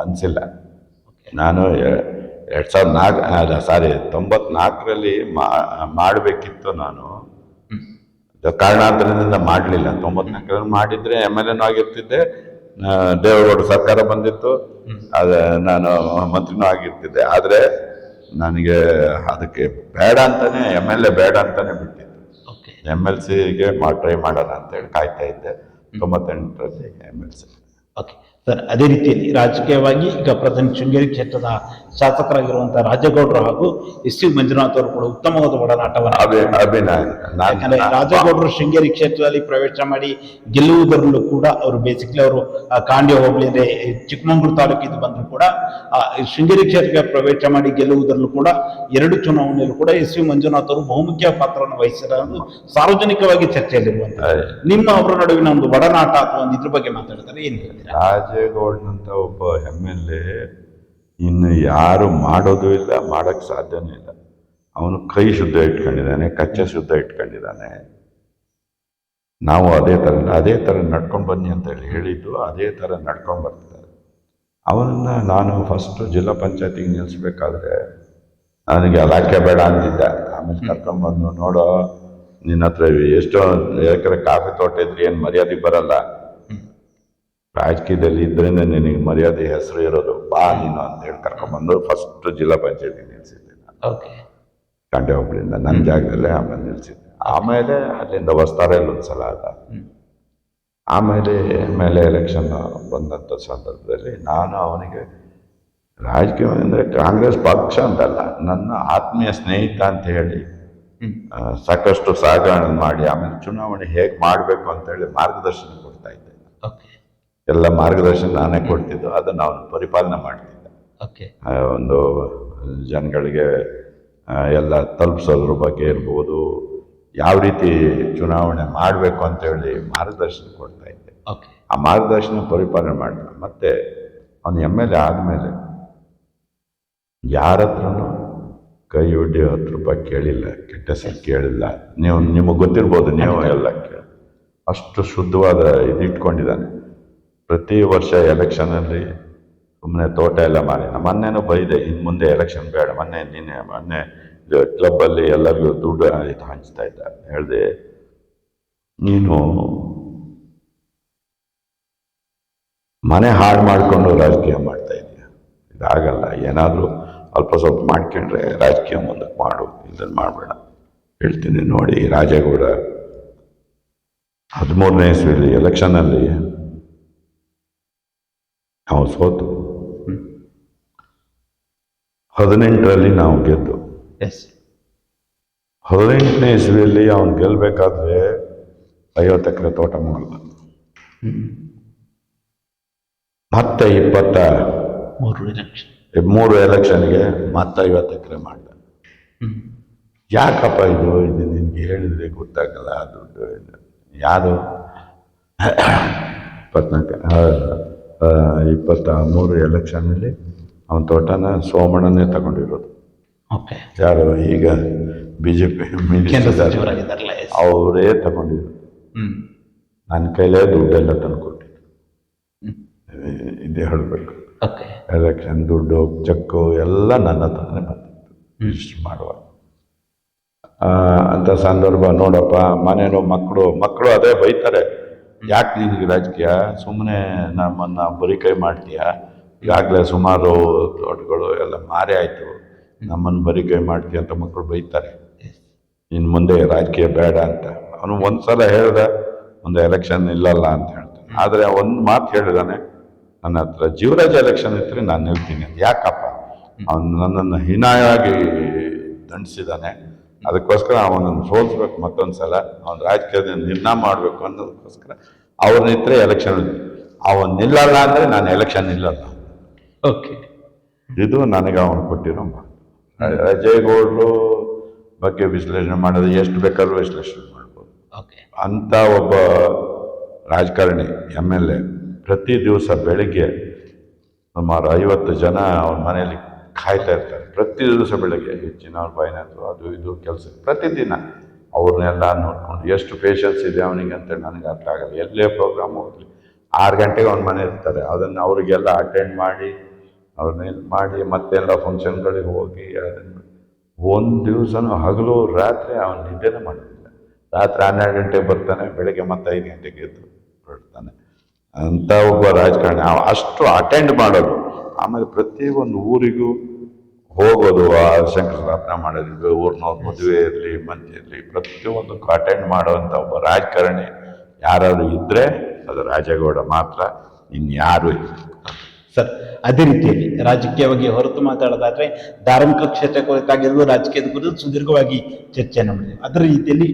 ಅನ್ಸಿಲ್ಲ. ನಾನು 94ರಲ್ಲಿ ಮಾಡಬೇಕಿತ್ತು. ನಾನು ಕಾರಣಾಂತರದಿಂದ ಮಾಡಲಿಲ್ಲ. 94ರಲ್ಲಿ ಮಾಡಿದ್ರೆ ಎಮ್ ಎಲ್ ಎನೂ ಆಗಿರ್ತಿದ್ದೆ, ದೇವೇಗೌಡ ಸರ್ಕಾರ ಬಂದಿತ್ತು, ನಾನು ಮಂತ್ರಿನೂ ಆಗಿರ್ತಿದ್ದೆ. ಆದರೆ ನನಗೆ ಅದಕ್ಕೆ ಬೇಡ ಅಂತಾನೆ, ಎಮ್ ಎಲ್ ಎ ಬೇಡ ಅಂತಾನೆ ಬಿಟ್ಟಿದ್ದು. ಎಮ್ ಎಲ್ ಸಿಗೆ ಟ್ರೈ ಮಾಡೋಣ ಅಂತೇಳಿ ಕಾಯ್ತಾ ಇದ್ದೆ. 98ರಲ್ಲಿ M L C. Okay sir, ಅದೇ ರೀತಿಯಲ್ಲಿ ರಾಜಕೀಯವಾಗಿ ಈಗ ಪ್ರೆಸೆಂಟ್ ಶೃಂಗೇರಿ ಕ್ಷೇತ್ರದ ಶಾಸಕರಾಗಿರುವಂತಹ ರಾಜೇಗೌಡರು ಹಾಗೂ ಎಸ್ ಸಿ ಮಂಜುನಾಥ್ ಅವರು ಕೂಡ ಉತ್ತಮವಾದ ಒಡನಾಟವನ್ನು, ಯಾಕಂದ್ರೆ ರಾಜೇಗೌಡರು ಶೃಂಗೇರಿ ಕ್ಷೇತ್ರದಲ್ಲಿ ಪ್ರವೇಶ ಮಾಡಿ ಗೆಲ್ಲುವುದರಲ್ಲೂ ಕೂಡ ಅವರು ಬೇಸಿಕ್ಲಿ ಅವರು ಕಾಂಡ್ಯ ಹೋಬಳಿ ಅಂದ್ರೆ ಚಿಕ್ಕಮಗಳೂರು ತಾಲೂಕಿಗೆ ಬಂದ್ರು ಕೂಡ ಶೃಂಗೇರಿ ಕ್ಷೇತ್ರಕ್ಕೆ ಪ್ರವೇಶ ಮಾಡಿ ಗೆಲ್ಲುವುದರಲ್ಲೂ ಕೂಡ 2 ಚುನಾವಣೆಯಲ್ಲೂ ಕೂಡ ಎಸ್ ಸಿ ಮಂಜುನಾಥ್ ಅವರು ಬಹುಮುಖ್ಯ ಪಾತ್ರವನ್ನು ವಹಿಸಿರೋದು ಸಾರ್ವಜನಿಕವಾಗಿ ಚರ್ಚೆಯಲ್ಲಿರುವಂತಹ. ನಿಮ್ಮ ಅವರ ನಡುವಿನ ಒಂದು ಒಡನಾಟ ಅಥವಾ ಒಂದು ಇದ್ರ ಬಗ್ಗೆ ಮಾತಾಡ್ತಾರೆ, ಏನ್ ಹೇಳ್ತೀರಾ? ರಾಜೇಗೌಡನಂತ ಒಬ್ಬ ಎಮ್ ಎಲ್ ಎ ಇನ್ನು ಯಾರು ಮಾಡೋದು ಇಲ್ಲ, ಮಾಡಕ್ ಸಾಧ್ಯನೂ ಇಲ್ಲ. ಅವನು ಕೈ ಶುದ್ಧ ಇಟ್ಕೊಂಡಿದ್ದಾನೆ, ಕಚ್ಚೆ ಶುದ್ಧ ಇಟ್ಕೊಂಡಿದ್ದಾನೆ. ನಾವು ಅದೇ ಥರ ನಡ್ಕೊಂಡು ಬನ್ನಿ ಅಂತ ಹೇಳಿದ್ದು, ಅದೇ ಥರ ನಡ್ಕೊಂಡು ಬರ್ತಿದ್ದಾರೆ. ಅವನನ್ನ ನಾನು ಫಸ್ಟ್ ಜಿಲ್ಲಾ ಪಂಚಾಯತಿಗೆ ನಿಲ್ಲಿಸ್ಬೇಕಾದ್ರೆ ನನಗೆ ಅಲಾಖೆ ಬೇಡ ಅಂತಿದ್ದ. ಆಮೇಲೆ ಕರ್ಕೊಂಡ್ಬಂದು, ನೋಡೋ ನಿನ್ನ ಹತ್ರ ಎಷ್ಟೋ ಎಕರೆ ಕಾಫಿ ತೋಟ ಇದ್ರಿ, ಏನು ಮರ್ಯಾದೆ ಬರಲ್ಲ, ರಾಜಕೀಯದಲ್ಲಿ ಇದ್ರಿಂದ ನಿನಗೆ ಮರ್ಯಾದೆ ಹೆಸರು ಇರೋದು, ಬಾ ನೀನು ಅಂತ ಹೇಳಿ ಕರ್ಕೊಂಡ್ಬಂದು ಫಸ್ಟ್ ಜಿಲ್ಲಾ ಪಂಚಾಯತಿ ನಿಲ್ಸಿದ್ದೆ ನಾನು. ಕಾಂಡೆ ಹೋಬಳಿಯಿಂದ ನನ್ನ ಜಾಗದಲ್ಲೇ ಆಮೇಲೆ ನಿಲ್ಸಿದ್ದೆ. ಆಮೇಲೆ ಅಲ್ಲಿಂದ ಹೊಸ್ತಾರಲ್ಲಿ ಒಂದ್ಸಲ ಆದ. ಆಮೇಲೆ ಎಲೆಕ್ಷನ್ ಬಂದಂಥ ಸಂದರ್ಭದಲ್ಲಿ ನಾನು ಅವನಿಗೆ, ರಾಜಕೀಯ ಅಂದರೆ ಕಾಂಗ್ರೆಸ್ ಪಕ್ಷ ಅಂತಲ್ಲ, ನನ್ನ ಆತ್ಮೀಯ ಸ್ನೇಹಿತ ಅಂತ ಹೇಳಿ ಸಾಕಷ್ಟು ಸಹಕಾರ ಮಾಡಿ ಆಮೇಲೆ ಚುನಾವಣೆ ಹೇಗೆ ಮಾಡಬೇಕು ಅಂತೇಳಿ ಮಾರ್ಗದರ್ಶನ ಕೊಡ್ತಾ ಇದ್ದೆ. ಎಲ್ಲ ಮಾರ್ಗದರ್ಶನ ನಾನೇ ಕೊಡ್ತಿದ್ದು, ಅದನ್ನು ಅವನು ಪರಿಪಾಲನೆ ಮಾಡ್ತಿದ್ದ. ಒಂದು ಜನಗಳಿಗೆ ಎಲ್ಲ ತಲುಪಿಸೋದ್ರ ಬಗ್ಗೆ ಇರ್ಬೋದು, ಯಾವ ರೀತಿ ಚುನಾವಣೆ ಮಾಡಬೇಕು ಅಂತೇಳಿ ಮಾರ್ಗದರ್ಶನ ಕೊಡ್ತಾ ಇದ್ದೆ. ಆ ಮಾರ್ಗದರ್ಶನ ಪರಿಪಾಲನೆ ಮಾಡಿದ. ಮತ್ತೆ ಅವನು ಎಮ್ ಎಲ್ ಎ ಆದಮೇಲೆ ಯಾರ ಹತ್ರನೂ ಕೈ ಒಡ್ಡಿ 10 ರೂಪಾಯಿ ಕೇಳಿಲ್ಲ, ಕೆಟ್ಟ ಹೆಸರು ಕೇಳಿಲ್ಲ. ನಿಮಗೆ ಗೊತ್ತಿರ್ಬೋದು, ನೀವು ಎಲ್ಲ ಅಷ್ಟು ಶುದ್ಧವಾದ ಇದು ಇಟ್ಕೊಂಡಿದ್ದಾನೆ. ಪ್ರತಿ ವರ್ಷ ಎಲೆಕ್ಷನಲ್ಲಿ ಸುಮ್ಮನೆ ತೋಟ ಎಲ್ಲ ಮಾಡಿ, ಮೊನ್ನೆನೂ ಬೈದೆ, ಇನ್ನು ಮುಂದೆ ಎಲೆಕ್ಷನ್ ಬೇಡ. ಮೊನ್ನೆ ಕ್ಲಬ್ಬಲ್ಲಿ ಎಲ್ಲರಿಗೂ ದುಡ್ಡು ಇದು ಹಂಚ್ತಾ ಇದ್ದ. ಹೇಳಿದೆ, ನೀನು ಮನೆ ಹಾಳು ಮಾಡಿಕೊಂಡು ರಾಜಕೀಯ ಮಾಡ್ತಾ ಇದೀಯ, ಇದಾಗಲ್ಲ. ಏನಾದರೂ ಅಲ್ಪ ಸ್ವಲ್ಪ ಮಾಡ್ಕೊಂಡ್ರೆ ರಾಜಕೀಯ ಮುಂದಕ್ಕೆ ಮಾಡು, ಇದನ್ನು ಮಾಡಬೇಡ. ಹೇಳ್ತೀನಿ ನೋಡಿ, ರಾಜೇಗೌಡ 13ನೇ ಇಸ್ವಿಯಲ್ಲಿ ಎಲೆಕ್ಷನಲ್ಲಿ ನಾವು ಸೋತು, 18ರಲ್ಲಿ ನಾವು ಗೆದ್ದು, 18ನೇ ಇಸ್ವಿಯಲ್ಲಿ ಅವನು ಗೆಲ್ಲಬೇಕಾದ್ರೆ 50 ಎಕರೆ ತೋಟ ಮಾಡಿದ. ಮತ್ತೆ 23 ಎಲೆಕ್ಷನ್ಗೆ ಮತ್ತೆ 50 ಎಕರೆ ಮಾಡಿದ. ಯಾಕಪ್ಪ ಇದು ನಿನ್ಗೆ ಹೇಳಿದ್ರೆ ಗೊತ್ತಾಗಲ್ಲ. ದುಡ್ಡು ಯಾವುದು 23 ಎಲೆಕ್ಷನಲ್ಲಿ ಅವನ ತೋಟನ ಸೋಮಣ್ಣನೇ ತಗೊಂಡಿರೋದು. ಯಾರು ಈಗ BJP ಮಿನಿಸ್ಟರ್ ಅವರೇ ತಗೊಂಡಿರೋದು. ನನ್ನ ಕೈಲೇ ದುಡ್ಡೆಲ್ಲ ತಂದುಕೊಟ್ಟಿದ್ದು. ಇದೇ ಹೇಳಬೇಕು. ಎಲೆಕ್ಷನ್ ದುಡ್ಡು ಚೆಕ್ಕು ಎಲ್ಲ ನನ್ನ ಹತ್ರನೇ ಬಂದಿತ್ತು. ಇಷ್ಟು ಮಾಡುವ ಅಂತ ಸಂದರ್ಭ ನೋಡಪ್ಪ ಮನೇನು ಮಕ್ಕಳು ಅದೇ ಬೈತಾರೆ, ಯಾಕೆ ನಿನಗೆ ರಾಜಕೀಯ, ಸುಮ್ಮನೆ ನಮ್ಮನ್ನ ಬರೀ ಕೈ ಮಾಡ್ತೀಯ, ಈಗಾಗಲೇ ಸುಮಾರು ತೋಟಗಳು ಎಲ್ಲ ಮಾರಿ ಆಯಿತು, ನಮ್ಮನ್ನು ಬರೀ ಕೈ ಮಾಡ್ತೀಯ ಅಂತ ಮಕ್ಕಳು ಬೈತಾರೆ, ಇನ್ನು ಮುಂದೆ ರಾಜಕೀಯ ಬೇಡ ಅಂತ. ಅವನು ಒಂದ್ಸಲ ಹೇಳ್ದ, ಮುಂದೆ ಎಲೆಕ್ಷನ್ ಇಲ್ಲಲ್ಲ ಅಂತ ಹೇಳ್ತಾನೆ. ಆದರೆ ಒಂದು ಮಾತು ಹೇಳಿದಾನೆ, ನನ್ನ ಹತ್ರ ಜೀವರಾಜ್ ಎಲೆಕ್ಷನ್ ಇದ್ರೆ ನಾನು ನಿಲ್ತೀನಿ ಅಂತ. ಯಾಕಪ್ಪ, ಅವನು ನನ್ನನ್ನು ಹೀನಾಯವಾಗಿ ದಂಡಿಸಿದ್ದಾನೆ, ಅದಕ್ಕೋಸ್ಕರ ಅವನನ್ನು ಸೋಲಿಸ್ಬೇಕು ಮತ್ತೊಂದ್ಸಲ, ಅವನ ರಾಜಕೀಯದಿಂದ ನಿರ್ಣಯ ಮಾಡಬೇಕು ಅನ್ನೋದಕ್ಕೋಸ್ಕರ ಅವ್ರನ್ನಿದ್ರೆ ಎಲೆಕ್ಷನ್, ಅವನು ನಿಲ್ಲಲ್ಲ ಅಂದರೆ ನಾನು ಎಲೆಕ್ಷನ್ ನಿಲ್ಲಲ್ಲ. ಓಕೆ, ಇದು ನನಗೆ ಅವನು ಕೊಟ್ಟಿರೋ ಮಾತು. ರಾಜೇಗೌಡರು ಬಗ್ಗೆ ವಿಶ್ಲೇಷಣೆ ಮಾಡೋದು ಎಷ್ಟು ಬೇಕಾದ್ರೂ ವಿಶ್ಲೇಷಣೆ ಮಾಡ್ಬೋದು. ಅಂತ ಒಬ್ಬ ರಾಜಕಾರಣಿ MLA ಪ್ರತಿ ದಿವಸ ಬೆಳಿಗ್ಗೆ ಸುಮಾರು 50 ಜನ ಅವ್ರ ಮನೆಯಲ್ಲಿ ಕಾಯ್ತಾ ಇರ್ತಾರೆ. ಪ್ರತಿ ದಿವಸ ಬೆಳಗ್ಗೆ ಹೆಚ್ಚಿನವ್ರ ಬೈನತ್ತು ಅದು ಇದು ಕೆಲಸ ಪ್ರತಿದಿನ ಅವ್ರನ್ನೆಲ್ಲ ನೋಡ್ಕೊಂಡು ಎಷ್ಟು ಪೇಷನ್ಸ್ ಇದೆ ಅವನಿಗೆ ಅಂತ ನನಗೆ ಅರ್ಥ ಆಗಲ್ಲ. ಎಲ್ಲೇ ಪ್ರೋಗ್ರಾಮ್ ಹೋಗಲಿ 6 ಗಂಟೆಗೆ ಅವ್ನ ಮನೆ ಇರ್ತಾರೆ, ಅದನ್ನು ಅವರಿಗೆಲ್ಲ ಅಟೆಂಡ್ ಮಾಡಿ ಅವ್ರನ್ನೆಲ್ಲ ಮಾಡಿ ಮತ್ತೆಲ್ಲ ಫಂಕ್ಷನ್ಗಳಿಗೆ ಹೋಗಿ ಅದನ್ನು ಒಂದು ದಿವಸನೂ ಹಗಲು ರಾತ್ರಿ ಅವನು ನಿದ್ದೆನೇ ಮಾಡೋದಿಲ್ಲ. ರಾತ್ರಿ 12 ಗಂಟೆಗೆ ಬರ್ತಾನೆ, ಬೆಳಗ್ಗೆ ಮತ್ತೆ 5 ಗಂಟೆಗೆ ಎದ್ದು ಹೊರಡ್ತಾನೆ. ಅಂತ ಒಬ್ಬ ರಾಜಕಾರಣಿ ಅಷ್ಟು ಅಟೆಂಡ್ ಮಾಡೋದು. ಆಮೇಲೆ ಪ್ರತಿಯೊಂದು ಊರಿಗೂ ಹೋಗೋದು, ಆ ಶಂಕರಸ್ಥಾಪನೆ ಮಾಡೋದು, ಊರಿನವ್ರ ಮದುವೆ ಇರಲಿ ಮಂದಿ ಇರಲಿ ಪ್ರತಿಯೊಂದಕ್ಕೂ ಅಟೆಂಡ್ ಮಾಡುವಂಥ ಒಬ್ಬ ರಾಜಕಾರಣಿ ಯಾರಾದರೂ ಇದ್ದರೆ ಅದು ರಾಜೇಗೌಡ ಮಾತ್ರ, ಇನ್ಯಾರೂ ಇಲ್ಲ. ಸರ್, ಅದೇ ರೀತಿಯಲ್ಲಿ ರಾಜಕೀಯವಾಗಿ ಹೊರತು ಮಾತಾಡೋದಾದ್ರೆ ಧಾರ್ಮಿಕ ಕ್ಷೇತ್ರ ಕುರಿತಾಗಿರುವ ರಾಜಕೀಯದ ಕುರಿತು ಸುದೀರ್ಘವಾಗಿ ಚರ್ಚೆಯನ್ನು ಮಾಡಿದ್ವಿ. ಅದರ ರೀತಿಯಲ್ಲಿ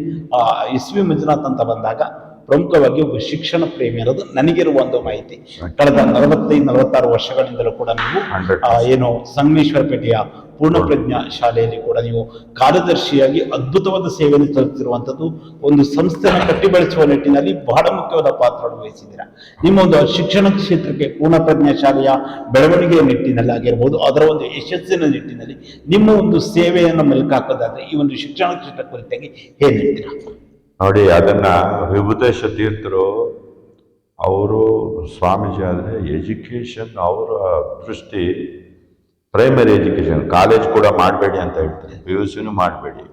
SV ಮಂಜುನಾಥ್ ಅಂತ ಬಂದಾಗ ಪ್ರಮುಖವಾಗಿ ಒಬ್ಬ ಶಿಕ್ಷಣ ಪ್ರೇಮಿ ಅನ್ನೋದು ನನಗಿರುವ ಒಂದು ಮಾಹಿತಿ. ಕಳೆದ 45-46 ವರ್ಷಗಳಿಂದಲೂ ಕೂಡ ನೀವು ಏನು ಸಂಗಮೇಶ್ವರಪೇಟೆಯ ಪೂರ್ಣಪ್ರಜ್ಞಾ ಶಾಲೆಯಲ್ಲಿ ಕೂಡ ನೀವು ಕಾರ್ಯದರ್ಶಿಯಾಗಿ ಅದ್ಭುತವಾದ ಸೇವೆಯನ್ನು ಸಲ್ಲಿಸಿರುವಂಥದ್ದು, ಒಂದು ಸಂಸ್ಥೆಯನ್ನು ಕಟ್ಟಿ ಬೆಳೆಸುವ ನಿಟ್ಟಿನಲ್ಲಿ ಬಹಳ ಮುಖ್ಯವಾದ ಪಾತ್ರವನ್ನು ವಹಿಸಿದ್ದೀರಾ. ನಿಮ್ಮ ಒಂದು ಶಿಕ್ಷಣ ಕ್ಷೇತ್ರಕ್ಕೆ ಪೂರ್ಣಪ್ರಜ್ಞಾ ಶಾಲೆಯ ಬೆಳವಣಿಗೆಯ ನಿಟ್ಟಿನಲ್ಲಿ ಆಗಿರ್ಬೋದು, ಅದರ ಒಂದು ಯಶಸ್ಸಿನ ನಿಟ್ಟಿನಲ್ಲಿ ನಿಮ್ಮ ಒಂದು ಸೇವೆಯನ್ನು ಮೆಲುಕಾಕೋದಾದ್ರೆ ಈ ಒಂದು ಶಿಕ್ಷಣ ಕ್ಷೇತ್ರ ಕುರಿತಾಗಿ ಏನ್ ಹೇಳ್ತೀರಾ? ನೋಡಿ, ಅದನ್ನ ವಿಭೂತೇಶ ತೀರ್ಥರು ಅವರು ಸ್ವಾಮೀಜಿ ಆದರೆ ಎಜುಕೇಶನ್ ಅವರ ದೃಷ್ಟಿ ಪ್ರೈಮರಿ ಎಜುಕೇಶನ್, ಕಾಲೇಜ್ ಕೂಡ ಮಾಡಬೇಡಿ ಅಂತ ಹೇಳ್ತಾರೆ, PUCನೂ ಮಾಡಬೇಡಿ,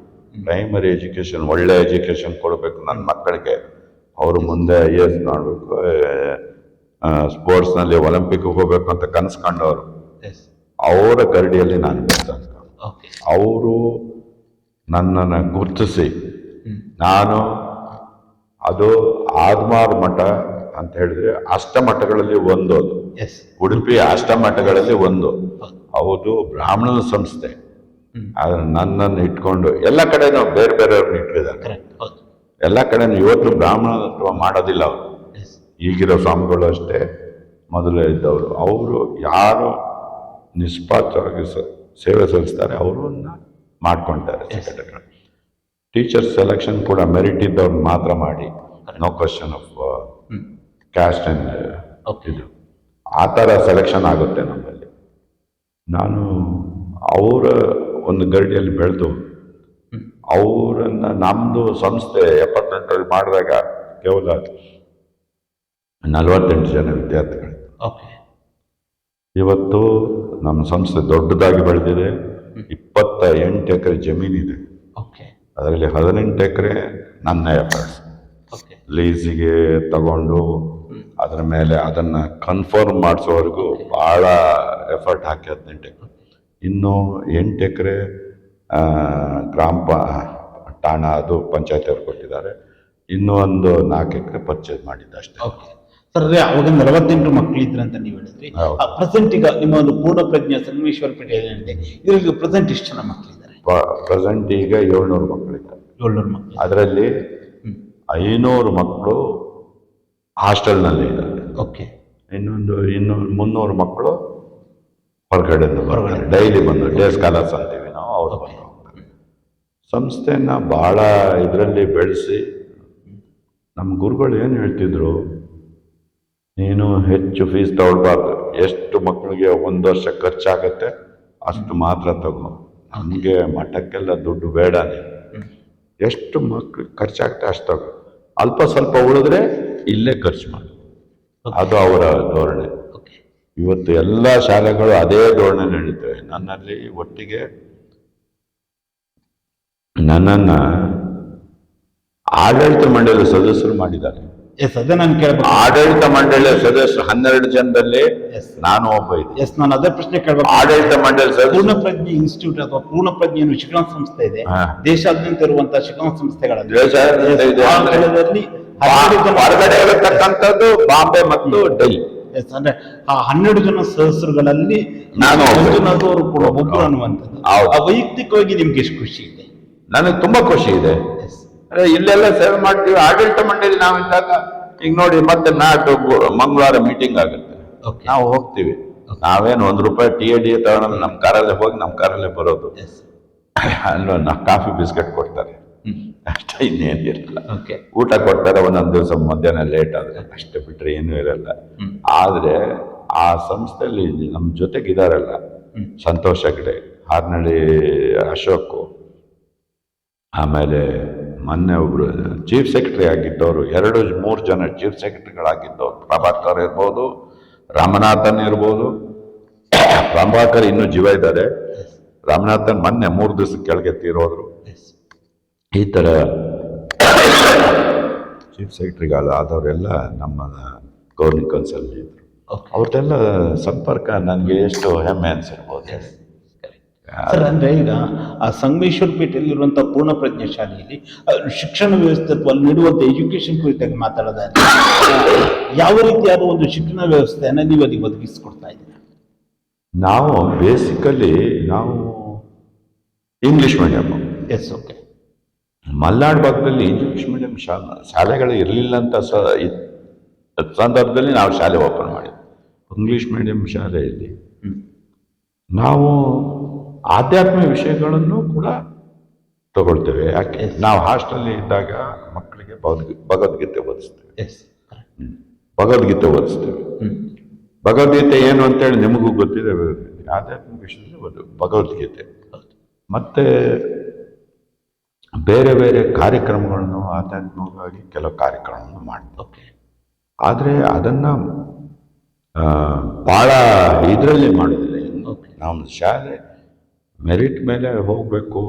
ಪ್ರೈಮರಿ ಎಜುಕೇಶನ್ ಒಳ್ಳೆ ಎಜುಕೇಶನ್ ಕೊಡಬೇಕು ನನ್ನ ಮಕ್ಕಳಿಗೆ, ಅವರು ಮುಂದೆ IAS ಮಾಡಬೇಕು, ಸ್ಪೋರ್ಟ್ಸ್ನಲ್ಲಿ ಒಲಿಂಪಿಕ್ ಹೋಗ್ಬೇಕು ಅಂತ ಕನಸ್ಕೊಂಡವರು. ಅವರ ಗರಡಿಯಲ್ಲಿ ನಾನು ಬರ್ತಾನೆ. ಅವರು ನನ್ನನ್ನು ಗುರುತಿಸಿ, ನಾನು ಅದು ಆದ್ಮಾರ್ ಮಠ ಅಂತ ಹೇಳಿದ್ರೆ ಅಷ್ಟಮಠಗಳಲ್ಲಿ ಒಂದು, ಉಡುಪಿ ಅಷ್ಟಮಠಗಳಲ್ಲಿ ಒಂದು, ಹೌದು ಬ್ರಾಹ್ಮಣನ ಸಂಸ್ಥೆ. ಆದ್ರೆ ನನ್ನನ್ನು ಇಟ್ಕೊಂಡು ಎಲ್ಲ ಕಡೆನೂ ಬೇರೆ ಬೇರೆಯವ್ರನ್ನ ಇಟ್ಟಿದ್ದಾರೆ. ಎಲ್ಲ ಕಡೆನೂ ಇವತ್ತು ಬ್ರಾಹ್ಮಣತ್ವ ಮಾಡೋದಿಲ್ಲ ಅವರು. ಈಗಿರೋ ಸ್ವಾಮಿಗಳು ಅಷ್ಟೇ, ಮೊದಲೇ ಇದ್ದವರು. ಅವರು ಯಾರು ನಿಸ್ಪಾತ್ರವಾಗಿ ಸೇವೆ ಸಲ್ಲಿಸ್ತಾರೆ ಅವರನ್ನ ಮಾಡ್ಕೊಳ್ತಾರೆ. ಟೀಚರ್ಸ್ ಸೆಲೆಕ್ಷನ್ ಕೂಡ ಮೆರಿಟ್ ಇದ್ದವ್ರನ್ನ ಮಾತ್ರ ಮಾಡಿ, no question of caste and ಇದು, ಆ ಥರ ಸೆಲೆಕ್ಷನ್ ಆಗುತ್ತೆ ನಮ್ಮಲ್ಲಿ. ನಾನು ಅವರ ಒಂದು ಗರಡಿಯಲ್ಲಿ ಬೆಳೆದು ಅವರನ್ನು ನಮ್ಮದು ಸಂಸ್ಥೆ 78ರಲ್ಲಿ ಮಾಡಿದಾಗ ಕೇವಲ 48 ಜನ ವಿದ್ಯಾರ್ಥಿಗಳು. ಇವತ್ತು ನಮ್ಮ ಸಂಸ್ಥೆ ದೊಡ್ಡದಾಗಿ ಬೆಳೆದಿದೆ. 28 ಎಕರೆ ಜಮೀನಿದೆ, ಅದರಲ್ಲಿ 18 ಎಕರೆ ನನ್ನ ಎಫರ್ಟ್ಸ್. ಲೀಸಿಗೆ ತಗೊಂಡು ಅದರ ಮೇಲೆ ಅದನ್ನು ಕನ್ಫರ್ಮ್ ಮಾಡಿಸೋವರೆಗೂ ಭಾಳ ಎಫರ್ಟ್ ಹಾಕಿ 18 ಎಕರೆ. ಇನ್ನು 8 ಎಕರೆ ಠಾಣ ಅದು ಪಂಚಾಯತಿಯವ್ರು ಕೊಟ್ಟಿದ್ದಾರೆ. ಇನ್ನೂ ಒಂದು 4 ಎಕರೆ ಪರ್ಚೇಸ್ ಮಾಡಿದ್ದೆ ಅಷ್ಟೇ. ಸರ್, ಅವಾಗ 48 ಮಕ್ಕಳಿದ್ರು ಅಂತ ನೀವು ಹೇಳಿದ್ರಿ. ಪ್ರೆಸೆಂಟ್ ಈಗ ನಿಮ್ಮ ಒಂದು ಪೂರ್ಣಪ್ರಜ್ಞಾ ಸಂಗಮೇಶ್ವರಪೇಟೆ ಏನಿದೆ, ಇದ್ರಲ್ಲಿ ಪ್ರೆಸೆಂಟ್ ಎಷ್ಟು ಜನ ಮಕ್ಕಳಿದ್ದಾರೆ? ಪ್ರೆಸೆಂಟ್ ಈಗ 700 ಮಕ್ಕಳಿದ್ದಾರೆ. 700 ಮಕ್ಕಳು. ಅದರಲ್ಲಿ 500 ಮಕ್ಕಳು ಹಾಸ್ಟೆಲ್ನಲ್ಲಿ ಇದ್ದಾರೆ. ಇನ್ನೊಂದು 300 ಮಕ್ಕಳು ಹೊರಗಡೆ ಡೈಲಿ ಬಂದು ಡೇ ಸ್ಕಾಲರ್ಸ್ ಅಂತೀವಿ ನಾವು, ಅವರು ಬಂದು ಸಂಸ್ಥೆನ ಭಾಳ ಇದರಲ್ಲಿ ಬೆಳೆಸಿ. ನಮ್ಮ ಗುರುಗಳು ಏನು ಹೇಳ್ತಿದ್ರು, ನೀನು ಹೆಚ್ಚು ಫೀಸ್ ತಗೊಳ್ಬಾರ್ದು, ಎಷ್ಟು ಮಕ್ಕಳಿಗೆ 1 ವರ್ಷ ಖರ್ಚಾಗತ್ತೆ ಅಷ್ಟು ಮಾತ್ರ ತಗೋ, ನಮಗೆ ಮಠಕ್ಕೆಲ್ಲ ದುಡ್ಡು ಬೇಡ, ಎಷ್ಟು ಮಕ್ಕಳು ಖರ್ಚಾಗುತ್ತೆ ಅಷ್ಟು ತಗೋ, ಅಲ್ಪ ಸ್ವಲ್ಪ ಉಳಿದ್ರೆ ಇಲ್ಲೇ ಖರ್ಚು ಮಾಡಿ. ಅದು ಅವರ ಧೋರಣೆ. ಇವತ್ತು ಎಲ್ಲ ಶಾಲೆಗಳು ಅದೇ ಧೋರಣೆ ನಡೀತವೆ. ನನ್ನಲ್ಲಿ ಒಟ್ಟಿಗೆ ನನ್ನನ್ನ ಆಡಳಿತ ಮಂಡಳಿ ಸದಸ್ಯರು ಮಾಡಿದ್ದಾರೆ. ಎಸ್, ಅದೇ ನಾನು ಕೇಳ್ಬೇಕು. ಆಡಳಿತ ಮಂಡಳಿಯ ಸದಸ್ಯರು 12 ಜನದಲ್ಲಿ ಎಸ್ ನಾನು ಒಬ್ಬ ಇದ್ದೆ. ಎಸ್, ನಾನು ಅದೇ ಪ್ರಶ್ನೆ ಕೇಳ್ಬೇಕು. ಆಡಳಿತ ಮಂಡಳಿ ಸದಸ್ಯರು ಪೂರ್ಣಪ್ರಜ್ಞೆ ಇನ್ಸ್ಟಿಟ್ಯೂಟ್ ಅಥವಾ ಪೂರ್ಣಪ್ರಜ್ಞೆ ಅನ್ನೋ ಶಿಕ್ಷಣ ಸಂಸ್ಥೆ ಇದೆ. ಹಾ. ದೇಶಾದ್ಯಂತ ಇರುವಂತಹ ಶಿಕ್ಷಣ ಸಂಸ್ಥೆಗಳಲ್ಲಿ ದೇಶಾದ್ಯಂತ ಇದೆ ಆ ಅಂದ್ರೆ ಕಾಲದಲ್ಲಿ 12 ಜನ ಹೊರಗಡೆ ಇರತಕ್ಕಂಥದ್ದು ಬಾಂಬೆ ಮತ್ತು ಡೆಲ್ಲಿ. ಎಸ್, ಅಂದ್ರೆ ಆ 12 ಜನ ಸದಸ್ಯರುಗಳಲ್ಲಿ ನಾನು ಒಬ್ಬ. ಮಂಜುನಾಥ್ ಅವರು ಕೂಡ ಒಬ್ಬರು ಅನ್ನುವಂಥದ್ದು. ಹೌದು. ಆ ವೈಯಕ್ತಿಕವಾಗಿ ನಿಮ್ಗೆ ಎಷ್ಟು ಖುಷಿ ಇದೆ? ನನಗೆ ತುಂಬಾ ಖುಷಿ ಇದೆ. ಎಸ್, ಅರೆ ಇಲ್ಲೆಲ್ಲ ಸೇವೆ ಮಾಡ್ತೀವಿ. ಆಡಳಿತ ಮಂಡಳಿ ನಾವಿದ್ದಾಗ ಈಗ ನೋಡಿ, ಮತ್ತೆ ನಾಟು ಮಂಗಳವಾರ ಮೀಟಿಂಗ್ ಆಗುತ್ತೆ, ಓಕೆ, ನಾವು ಹೋಗ್ತೀವಿ. ನಾವೇನು ₹1 TAD ತಗೊಳಲ್ಲ, ನಮ್ಮ ಕಾರಲ್ಲೇ ಹೋಗಿ ನಮ್ಮ ಕಾರಲ್ಲೇ ಬರೋದು. ಎಸ್, ಅಲ್ಲೊಂದು ಕಾಫಿ ಬಿಸ್ಕೆಟ್ ಕೊಡ್ತಾರೆ ಅಷ್ಟೇ, ಇನ್ನೇನಿರಲ್ಲ. ಓಕೆ, ಊಟ ಕೊಡ್ತಾರೆ ಒಂದೊಂದು ದಿವಸ ಮಧ್ಯಾಹ್ನ ಲೇಟ್ ಆದ್ರೆ, ಅಷ್ಟೇ ಬಿಟ್ರೆ ಏನೂ ಇರಲ್ಲ. ಆದ್ರೆ ಆ ಸಂಸ್ಥೆಯಲ್ಲಿ ನಮ್ಮ ಜೊತೆಗಿದಾರಲ್ಲ, ಸಂತೋಷ್ ಹೆಗ್ಡೆ, ಹಾರ್ನಳ್ಳಿ ಅಶೋಕ್, ಆಮೇಲೆ ಮೊನ್ನೆ ಒಬ್ರು ಚೀಫ್ ಸೆಕ್ರೆಟರಿ ಆಗಿದ್ದವರು, 2-3 ಜನ ಚೀಫ್ ಸೆಕ್ರೆಟರಿಗಳಾಗಿದ್ದವರು, ಪ್ರಭಾಕರ್ ಇರ್ಬೋದು, ರಾಮನಾಥನ್ ಇರ್ಬೋದು. ಪ್ರಭಾಕರ್ ಇನ್ನೂ ಜೀವ ಇದ್ದಾರೆ, ರಾಮನಾಥನ್ ಮೊನ್ನೆ 3 ದಿವಸ ಕೆಳಗೆ ತೀರೋದ್ರು. ಎಸ್, ಈ ಥರ ಚೀಫ್ ಸೆಕ್ರೆಟರಿಗಳಾದವರೆಲ್ಲ ನಮ್ಮ ಗೌರ್ನಿಂಗ್ ಕೌನ್ಸಿಲ್ ಇದ್ರು. ಓಕೆ. ಅವ್ರದ್ದೆಲ್ಲ ಸಂಪರ್ಕ ನನಗೆ ಎಷ್ಟು ಹೆಮ್ಮೆ ಅನ್ಸಿರ್ಬೋದು. ಎಸ್, ಸರ್, ಅಂದ್ರೆ ಈಗ ಆ ಸಂಗಮೇಶ್ವರ ಪೇಟೆಯಲ್ಲಿರುವಂತಹ ಪೂರ್ಣಪ್ರಜ್ಞೆ ಶಾಲೆಯಲ್ಲಿ ಶಿಕ್ಷಣ ವ್ಯವಸ್ಥೆ ಅಥವಾ ಅಲ್ಲಿ ನೀಡುವಂತ ಎಜುಕೇಶನ್ ಕುರಿತಾಗಿ ಮಾತಾಡೋದಾದ್ರೆ ಯಾವ ರೀತಿಯಾದ ಒಂದು ಶಿಕ್ಷಣ ವ್ಯವಸ್ಥೆಯನ್ನ ನೀವು ಅದಕ್ಕೆ ಒದಗಿಸಿಕೊಡ್ತಾ ಇದ್ದೀರಾ? ನಾವು ಬೇಸಿಕಲಿ ನಾವು English medium. Yes, okay. Malnad ಭಾಗದಲ್ಲಿ ಇಂಗ್ಲಿಷ್ ಮೀಡಿಯಂ ಶಾಲೆಗಳು ಇರಲಿಲ್ಲ ಅಂತ ಸಂದರ್ಭದಲ್ಲಿ ನಾವು ಶಾಲೆ ಓಪನ್ ಮಾಡಿದ್ವಿ. ಇಂಗ್ಲಿಷ್ ಮೀಡಿಯಂ ಶಾಲೆಯಲ್ಲಿ ನಾವು ಆಧ್ಯಾತ್ಮಿಕ ವಿಷಯಗಳನ್ನು ಕೂಡ ತಗೊಳ್ತೇವೆ. ಯಾಕೆ ನಾವು ಹಾಸ್ಟೆಲ್ ಇದ್ದಾಗ ಮಕ್ಕಳಿಗೆ ಭಗವದ್ಗೀತೆ ಓದಿಸ್ತೇವೆ. ಎಸ್, ಭಗವದ್ಗೀತೆ ಓದಿಸ್ತೇವೆ. ಭಗವದ್ಗೀತೆ ಏನು ಅಂತೇಳಿ ನಿಮಗೂ ಗೊತ್ತಿದೆ. ಆಧ್ಯಾತ್ಮಿಕ ವಿಷಯದಲ್ಲಿ ಭಗವದ್ಗೀತೆ ಮತ್ತೆ ಬೇರೆ ಬೇರೆ ಕಾರ್ಯಕ್ರಮಗಳನ್ನು ಆಧ್ಯಾತ್ಮಿಕವಾಗಿ ಕೆಲವು ಕಾರ್ಯಕ್ರಮವನ್ನು ಮಾಡ್ತೇವೆ. ಆದರೆ ಅದನ್ನು ಭಾಳ ಇದರಲ್ಲಿ ಮಾಡೋದಿಲ್ಲ. ನಾವು ಶಾಲೆ ಮೆರಿಟ್ ಮೇಲೆ ಹೋಗಬೇಕು,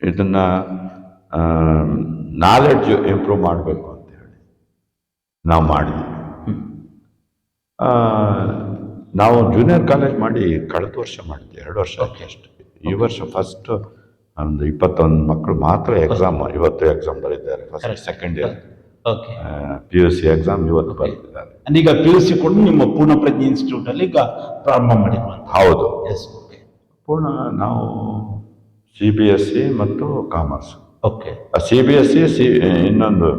ಇದನ್ನು ನಾಲೆಡ್ಜ್ ಇಂಪ್ರೂವ್ ಮಾಡಬೇಕು ಅಂತ ಹೇಳಿ ನಾವು ಮಾಡಿದ್ವಿ. ನಾವು ಜೂನಿಯರ್ ಕಾಲೇಜ್ ಮಾಡಿ ಕಳೆದ ವರ್ಷ ಮಾಡಿದ್ವಿ, 2 ವರ್ಷ ಅಷ್ಟೇ. ಈ ವರ್ಷ ಫಸ್ಟ್ ಒಂದು 21 ಮಕ್ಕಳು ಮಾತ್ರ ಎಕ್ಸಾಮ್, ಇವತ್ತು ಎಕ್ಸಾಮ್ ಬರೀತಾರೆ. First second year PUC exam ಇವತ್ತು ಬರೆದಿದ್ದಾರೆ. ಈಗ PUC ಕೂಡ ನಿಮ್ಮ ಪೂರ್ಣಪ್ರಜ್ಞೆ ಇನ್ಸ್ಟಿಟ್ಯೂಟ್ ಅಲ್ಲಿ ಈಗ ಪ್ರಾರಂಭ ಮಾಡಿರುವಂತ? ಹೌದು. ಎಸ್, ಪೂರ್ಣ ನಾವು CBSE ಮತ್ತು ಕಾಮರ್ಸ್. ಓಕೆ. CBSE ಇನ್ನೊಂದು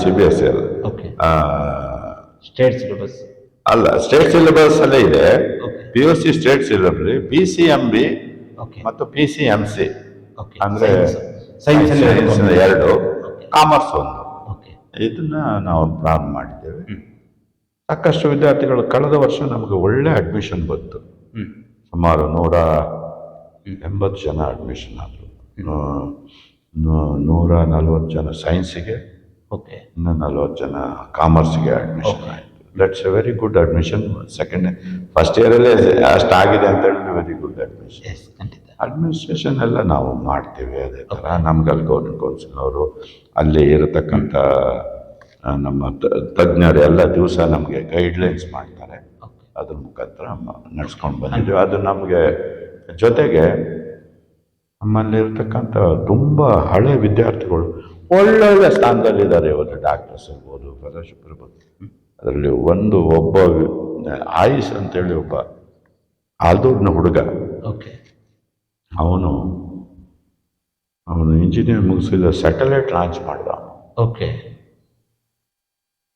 CBSE ಅಲ್ಲ, ಓಕೆ, ಸ್ಟೇಟ್ ಸಿಲೆಬಸ್ ಅಲ್ಲ, ಸ್ಟೇಟ್ ಸಿಲೆಬಸ್ ಅಲ್ಲೇ ಇದೆ. PUC ಸ್ಟೇಟ್ ಸಿಲೆಬಸ್, PCMB ಮತ್ತು PCMC ಅಂದ್ರೆ ಸೈನ್ಸ್ 2, ಕಾಮರ್ಸ್ 1. ಇದನ್ನ ನಾವು ಪ್ರಾರಂಭ ಮಾಡಿದ್ದೇವೆ. ಸಾಕಷ್ಟು ವಿದ್ಯಾರ್ಥಿಗಳು ಕಳೆದ ವರ್ಷ ನಮಗೆ ಒಳ್ಳೆ ಅಡ್ಮಿಷನ್ ಬಂತು. ಸುಮಾರು 180 ಜನ ಅಡ್ಮಿಷನ್ ಆದರು. 140 ಜನ ಸೈನ್ಸಿಗೆ, ಇನ್ನು 40 ಜನ ಕಾಮರ್ಸ್ಗೆ ಅಡ್ಮಿಷನ್ ಆಯಿತು. That's a very good admission. First ಇಯರಲ್ಲೇ ಅಷ್ಟಾಗಿದೆ ಅಂತ ಹೇಳಿದ್ರೆ ವೆರಿ ಗುಡ್ ಅಡ್ಮಿಷನ್. ಅಡ್ಮಿನಿಸ್ಟ್ರೇಷನ್ ಎಲ್ಲ ನಾವು ಮಾಡ್ತೀವಿ. ಅದೇ ಥರ ನಮ್ಗೆ ಅಲ್ಲಿ ಗೌರ್ಮೆಂಟ್ ಕೌನ್ಸಿಲ್ ಅವರು ಅಲ್ಲಿ ಇರತಕ್ಕಂಥ ನಮ್ಮ ತಜ್ಞರು ಎಲ್ಲ ದಿವಸ ನಮಗೆ ಗೈಡ್ಲೈನ್ಸ್ ಮಾಡ್ತಾರೆ. ಅದ್ರ ಮುಖಾಂತರ ನಡ್ಸ್ಕೊಂಡು ಬಂದಿದ್ದೀವಿ. ಅದು ನಮಗೆ ಜೊತೆಗೆ ನಮ್ಮಲ್ಲಿ ಇರ್ತಕ್ಕಂಥ ತುಂಬ ಹಳೆ ವಿದ್ಯಾರ್ಥಿಗಳು ಒಳ್ಳೊಳ್ಳೆ ಸ್ಥಾನದಲ್ಲಿದ್ದಾರೆ. ಇವತ್ತು ಡಾಕ್ಟರ್ಸ್ ಇರ್ಬೋದು, ಫೆಲೋಶಿಪ್ ಇರ್ಬೋದು. ಅದರಲ್ಲಿ ಒಬ್ಬ ಆಯುಷ್ ಅಂತೇಳಿ ಒಬ್ಬ ಆಲ್ದೂರಿನ ಹುಡುಗ, ಅವನು ಇಂಜಿನಿಯರ್ ಮುಗಿಸಿದ ಸ್ಯಾಟಲೈಟ್ ಲಾಂಚ್ ಮಾಡ್ದ.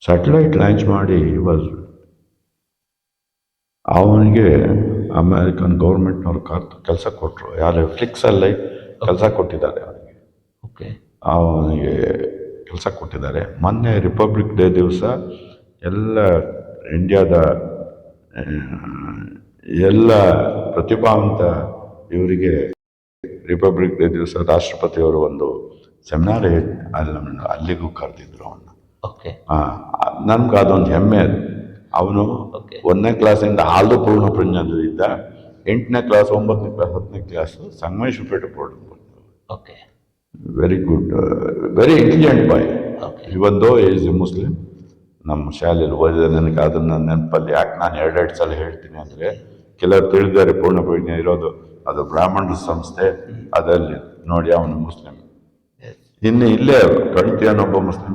ಸ್ಯಾಟಲೈಟ್ ಲಾಂಚ್ ಮಾಡಿ ಅವನಿಗೆ ಅಮೇರಿಕನ್ ಗೌರ್ಮೆಂಟ್ನವ್ರು ಕೆಲಸ ಕೊಟ್ಟರು. ಯಾರು ಫ್ಲಿಕ್ಸಲ್ಲಿ ಕೆಲಸ ಕೊಟ್ಟಿದ್ದಾರೆ ಅವನಿಗೆ ಕೆಲಸ ಕೊಟ್ಟಿದ್ದಾರೆ. ಮೊನ್ನೆ ರಿಪಬ್ಲಿಕ್ ಡೇ ದಿವಸ ಎಲ್ಲ ಇಂಡಿಯಾದ ಎಲ್ಲ ಪ್ರತಿಭಾವಂತ ಇವರಿಗೆ ರಿಪಬ್ಲಿಕ್ ಡೇ ದಿವಸ ರಾಷ್ಟ್ರಪತಿಯವರು ಒಂದು ಸೆಮಿನಾರ್ ಅಲ್ಲಿಗೂ ಕರೆದಿದ್ರು ಅವನ್ನ. ನನ್ಗೆ ಅದೊಂದು ಹೆಮ್ಮೆ. ಅವನು 1ನೇ ಕ್ಲಾಸಿಂದ ಹಾಲು ಪೂರ್ಣ ಪ್ರಜ್ಞಾನದಲ್ಲಿದ್ದ. 8ನೇ ಕ್ಲಾಸ್ 9ನೇ ಕ್ಲಾಸ್ 10ನೇ class Sangameshwarpet board. Okay very good, very intelligent boy. Okay even though is A Muslim. ನಮ್ಮ ಶಾಲೆಯಲ್ಲಿ ಓದಿದ ನನಗೆ ಅದನ್ನು ನೆನಪಲ್ಲಿ ಯಾಕೆ ನಾನು 2 ಸಲ ಹೇಳ್ತೀನಿ ಅಂದರೆ, ಕೆಲವರು ತಿಳಿದಾರೆ ಪೂರ್ಣಪ್ರಜ್ಞೆ ಇರೋದು ಅದು ಬ್ರಾಹ್ಮಣರ ಸಂಸ್ಥೆ, ಅದರಲ್ಲಿ ನೋಡಿ ಅವನು ಮುಸ್ಲಿಂ. ಇನ್ನು ಇಲ್ಲೇ ಕಣಿತಿಯನ್ನೊಬ್ಬ ಮುಸ್ಲಿಂ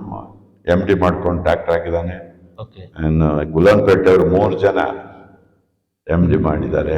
MD ಮಾಡ್ಕೊಂಡು ಡಾಕ್ಟರ್ ಆಗಿದ್ದಾನೆ. ಓಕೆ ಇನ್ನು ಗುಲಾಂಪೇಟೆ ಅವರು 3 ಜನ MD ಮಾಡಿದ್ದಾರೆ.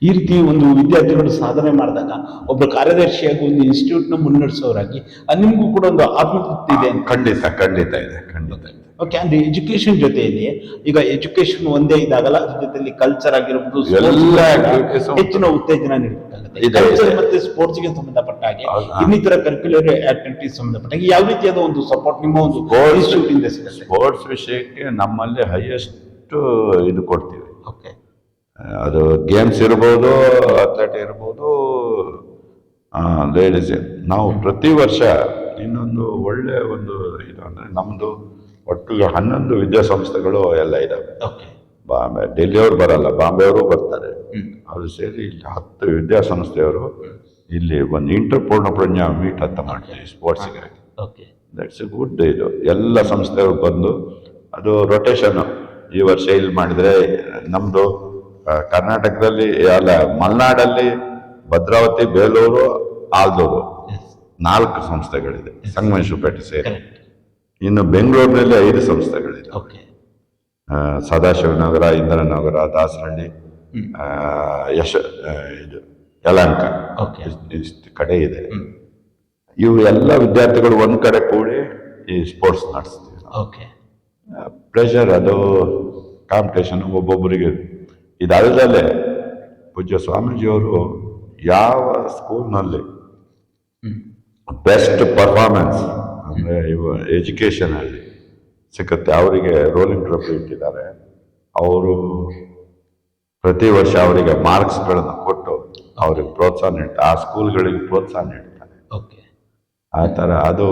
ಈ ರೀತಿ ಒಂದು ವಿದ್ಯಾರ್ಥಿಗಳು ಸಾಧನೆ ಮಾಡಿದಾಗ ಒಬ್ಬ ಕಾರ್ಯದರ್ಶಿಯಾಗಿ ಒಂದು ಇನ್ಸ್ಟಿಟ್ಯೂಟ್ನ ಮುನ್ನಡೆಸೋರಾಗಿ ನಿಮಗೂ ಕೂಡ ಒಂದು ಆತ್ಮತೃಪ್ತಿ ಇದೆ ಅಂತ. ಖಂಡಿತ ಖಂಡಿತ ಇದೆ, ಖಂಡಿತ ಇದೆ. ಓಕೆ, ಅಂದ್ರೆ ಎಜುಕೇಶನ್ ಜೊತೆಯಲ್ಲಿ ಈಗ ಎಜುಕೇಶನ್ ಒಂದೇ ಇದಾಗಲ್ಲ, ಅದ್ರ ಜೊತೆಲಿ ಕಲ್ಚರ್ ಆಗಿರ್ಬೋದು, ಎಲ್ಲ activities ಹೆಚ್ಚಿನ ಉತ್ತೇಜನ ನೀಡಬೇಕಾಗುತ್ತೆ. ಇದೆ, ಕಲ್ಚರ್ ಇದೆ. ಮತ್ತೆ ಸ್ಪೋರ್ಟ್ಸ್ಗೆ ಸಂಬಂಧಪಟ್ಟ ಹಾಗೆ ಹೌದಾ? ಇನ್ನಿತರ ಕರಿಕ್ಯುಲರ್ ಆಕ್ಟಿವಿಟೀಸ್ ಸಂಬಂಧಪಟ್ಟ ಹಾಗೆ ಯಾವ ರೀತಿಯಾದ ಒಂದು ಸಪೋರ್ಟ್ ನಿಮ್ಮ ಒಂದು ಇನ್ಸ್ಟಿಟ್ಯೂಟ್ ಇಂದ ಸಿಗುತ್ತೆ? ಸ್ಪೋರ್ಟ್ಸ್ ವಿಷಯಕ್ಕೆ ನಮ್ಮಲ್ಲಿ ಹೈಯೆಸ್ಟ್ ಇದು ಕೊಡ್ತೀವಿ. ಓಕೆ ಅದು ಗೇಮ್ಸ್ ಇರ್ಬೋದು, ಅಥ್ಲೆಟ್ ಇರ್ಬೋದು, ಲೇಡೀಸ್. ನಾವು ಪ್ರತಿ ವರ್ಷ ಇನ್ನೊಂದು ಒಳ್ಳೆ ಒಂದು ಇದು ಅಂದರೆ ನಮ್ಮದು ಒಟ್ಟು 11 ವಿದ್ಯಾಸಂಸ್ಥೆಗಳು ಎಲ್ಲ ಇದ್ದಾವೆ. ಓಕೆ ಬಾಂಬೆ, ಡೆಲ್ಲಿಯವರು ಬರಲ್ಲ, ಬಾಂಬೆಯವರು ಬರ್ತಾರೆ. ಅವರು ಸೇರಿ ಇಲ್ಲಿ 10 ವಿದ್ಯಾಸಂಸ್ಥೆಯವರು ಇಲ್ಲಿ ಒಂದು ಇಂಟರ್ ಪೂರ್ಣಪ್ರಜ್ಞಾ ಮೀಟ್ ಅಂತ ಮಾಡ್ತೀವಿ ಸ್ಪೋರ್ಟ್ಸ್ಗಾಗಿ. Okay that's a good. ಇದು ಎಲ್ಲ ಸಂಸ್ಥೆಯವರು ಬಂದು ಅದು ರೊಟೇಷನ್. ಈ ವರ್ಷ ಇಲ್ಲಿ ಮಾಡಿದರೆ ನಮ್ಮದು ಕರ್ನಾಟಕದಲ್ಲಿ ಅಲ್ಲ, ಮಲೆನಾಡಲ್ಲಿ ಭದ್ರಾವತಿ, ಬೇಲೂರು, ಆಲ್ದೂರು 4 ಸಂಸ್ಥೆಗಳಿದೆ, ಸಂಗಮೇಶ್ವರಪೇಟೆ ಸೇರಿ. ಇನ್ನು ಬೆಂಗಳೂರಿನಲ್ಲಿ 5 ಸಂಸ್ಥೆಗಳಿದೆ. ಓಕೆ ಸದಾಶಿವನಗರ, ಇಂದಿರಾನಗರ, ದಾಸರಹಳ್ಳಿ, ಇದು ಯಲಹಂಕ, ಓಕೆ ಇಷ್ಟು ಕಡೆ ಇದೆ. ಇವು ಎಲ್ಲ ವಿದ್ಯಾರ್ಥಿಗಳು ಒಂದು ಕಡೆ ಕೂಡಿ ಈ ಸ್ಪೋರ್ಟ್ಸ್ ನಡೆಸ್ತೀವಿ. ಓಕೆ ಪ್ರೆಷರ್, ಅದು ಕಾಂಪಿಟೇಷನ್ ಒಬ್ಬೊಬ್ಬರಿಗೆ. ಇದಲ್ಲದೆ ಪೂಜ್ಯ ಸ್ವಾಮೀಜಿಯವರು ಯಾವ ಸ್ಕೂಲ್ನಲ್ಲಿ ಬೆಸ್ಟ್ ಪರ್ಫಾರ್ಮೆನ್ಸ್ ಅಂದರೆ ಎಜುಕೇಷನಲ್ಲಿ ಸಿಗುತ್ತೆ ಅವರಿಗೆ ರೋಲಿಂಗ್ ಟ್ರೋಫಿ ಇಟ್ಟಿದ್ದಾರೆ. ಅವರು ಪ್ರತಿ ವರ್ಷ ಅವರಿಗೆ ಮಾರ್ಕ್ಸ್ಗಳನ್ನು ಕೊಟ್ಟು ಅವ್ರಿಗೆ ಪ್ರೋತ್ಸಾಹ ನೀಡ್ತಾರೆ, ಆ ಸ್ಕೂಲ್ಗಳಿಗೆ ಪ್ರೋತ್ಸಾಹ ನೀಡ್ತಾರೆ. ಓಕೆ ಆ ಥರ ಅದು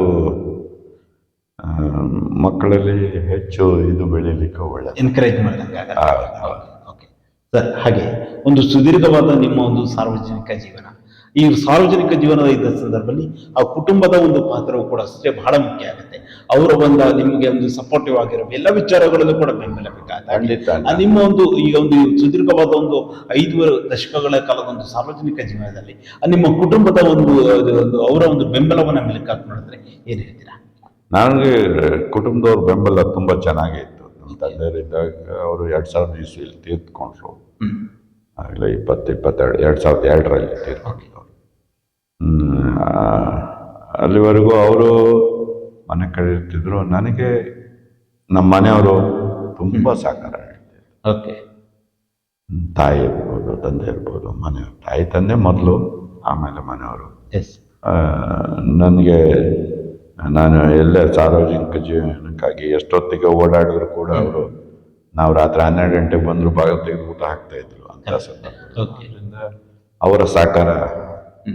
ಮಕ್ಕಳಲ್ಲಿ ಹೆಚ್ಚು ಇದು ಬೆಳೀಲಿಕ್ಕೆ ಒಳ್ಳೆಯದು, ಎನ್ಕರೇಜ್ ಮಾಡಿದಂಗೆ ಆಗತ್ತೆ. ಹೌದು. ಓಕೆ ಸರ್, ಹಾಗೆ ಒಂದು ಸುದೀರ್ಘವಾದ ನಿಮ್ಮ ಒಂದು ಸಾರ್ವಜನಿಕ ಜೀವನ, ಈ ಸಾರ್ವಜನಿಕ ಜೀವನದ ಇದ್ದ ಸಂದರ್ಭದಲ್ಲಿ ಆ ಕುಟುಂಬದ ಒಂದು ಪಾತ್ರವು ಕೂಡ ಅಷ್ಟೇ ಬಹಳ ಮುಖ್ಯ ಆಗುತ್ತೆ. ಅವರ ಒಂದು ನಿಮಗೆ ಒಂದು ಸಪೋರ್ಟಿವ್ ಆಗಿರೋ ಎಲ್ಲ ವಿಚಾರಗಳಲ್ಲೂ ಕೂಡ ಬೆಂಬಲ ಬೇಕಾಗುತ್ತೆ. ಖಂಡಿತ. ನಿಮ್ಮ ಒಂದು ಈಗ ಒಂದು ಸುದೀರ್ಘವಾದ ಒಂದು 5 ದಶಕಗಳ ಕಾಲದ ಒಂದು ಸಾರ್ವಜನಿಕ ಜೀವನದಲ್ಲಿ ನಿಮ್ಮ ಕುಟುಂಬದ ಒಂದು ಅವರ ಒಂದು ಬೆಂಬಲವನ್ನ ಮೆಲುಕಾಕಿ ನೋಡಿದ್ರೆ ಏನ್ ಹೇಳ್ತೀರಾ? ನನಗೆ ಕುಟುಂಬದವ್ರ ಬೆಂಬಲ ತುಂಬ ಚೆನ್ನಾಗೇ ಇತ್ತು. ನಮ್ಮ ತಂದೆಯರಿದ್ದಾಗ ಅವರು 2000 ಇಸ್ವಿಯಲ್ಲಿ ತೀರ್ಕೊಂಡ್ರು. ಆಗಲೇ 2002ರಲ್ಲಿ ತೀರ್ಕೊಂಡಿದ್ರು. ಅಲ್ಲಿವರೆಗೂ ಅವರು ಮನೆ ಕಡೆ ಇರ್ತಿದ್ರು. ನನಗೆ ನಮ್ಮ ಮನೆಯವರು ತುಂಬ ಸಹಕಾರ ನೀಡ್ತಿದ್ರು. ಓಕೆ ತಾಯಿ ಇರ್ಬೋದು, ತಂದೆ ಇರ್ಬೋದು, ಮನೆಯವರು. ತಾಯಿ ತಂದೆ ಮೊದಲು, ಆಮೇಲೆ ಮನೆಯವರು. ಎಸ್ ನನಗೆ ನಾನು ಎಲ್ಲೇ ಸಾರ್ವಜನಿಕ ಜೀವನಕ್ಕಾಗಿ ಎಷ್ಟೊತ್ತಿಗೆ ಓಡಾಡಿದ್ರು ಕೂಡ ಅವರು, ನಾವು ರಾತ್ರಿ 12 ಗಂಟೆಗೆ ಬಂದರೂ ಬಾಗಿಲು ತೆಗೆದು ಊಟ ಹಾಕ್ತಾ ಇದ್ರು ಅಂತ ಸಂದರ್ಭದಿಂದ ಅವರ ಸಹಕಾರ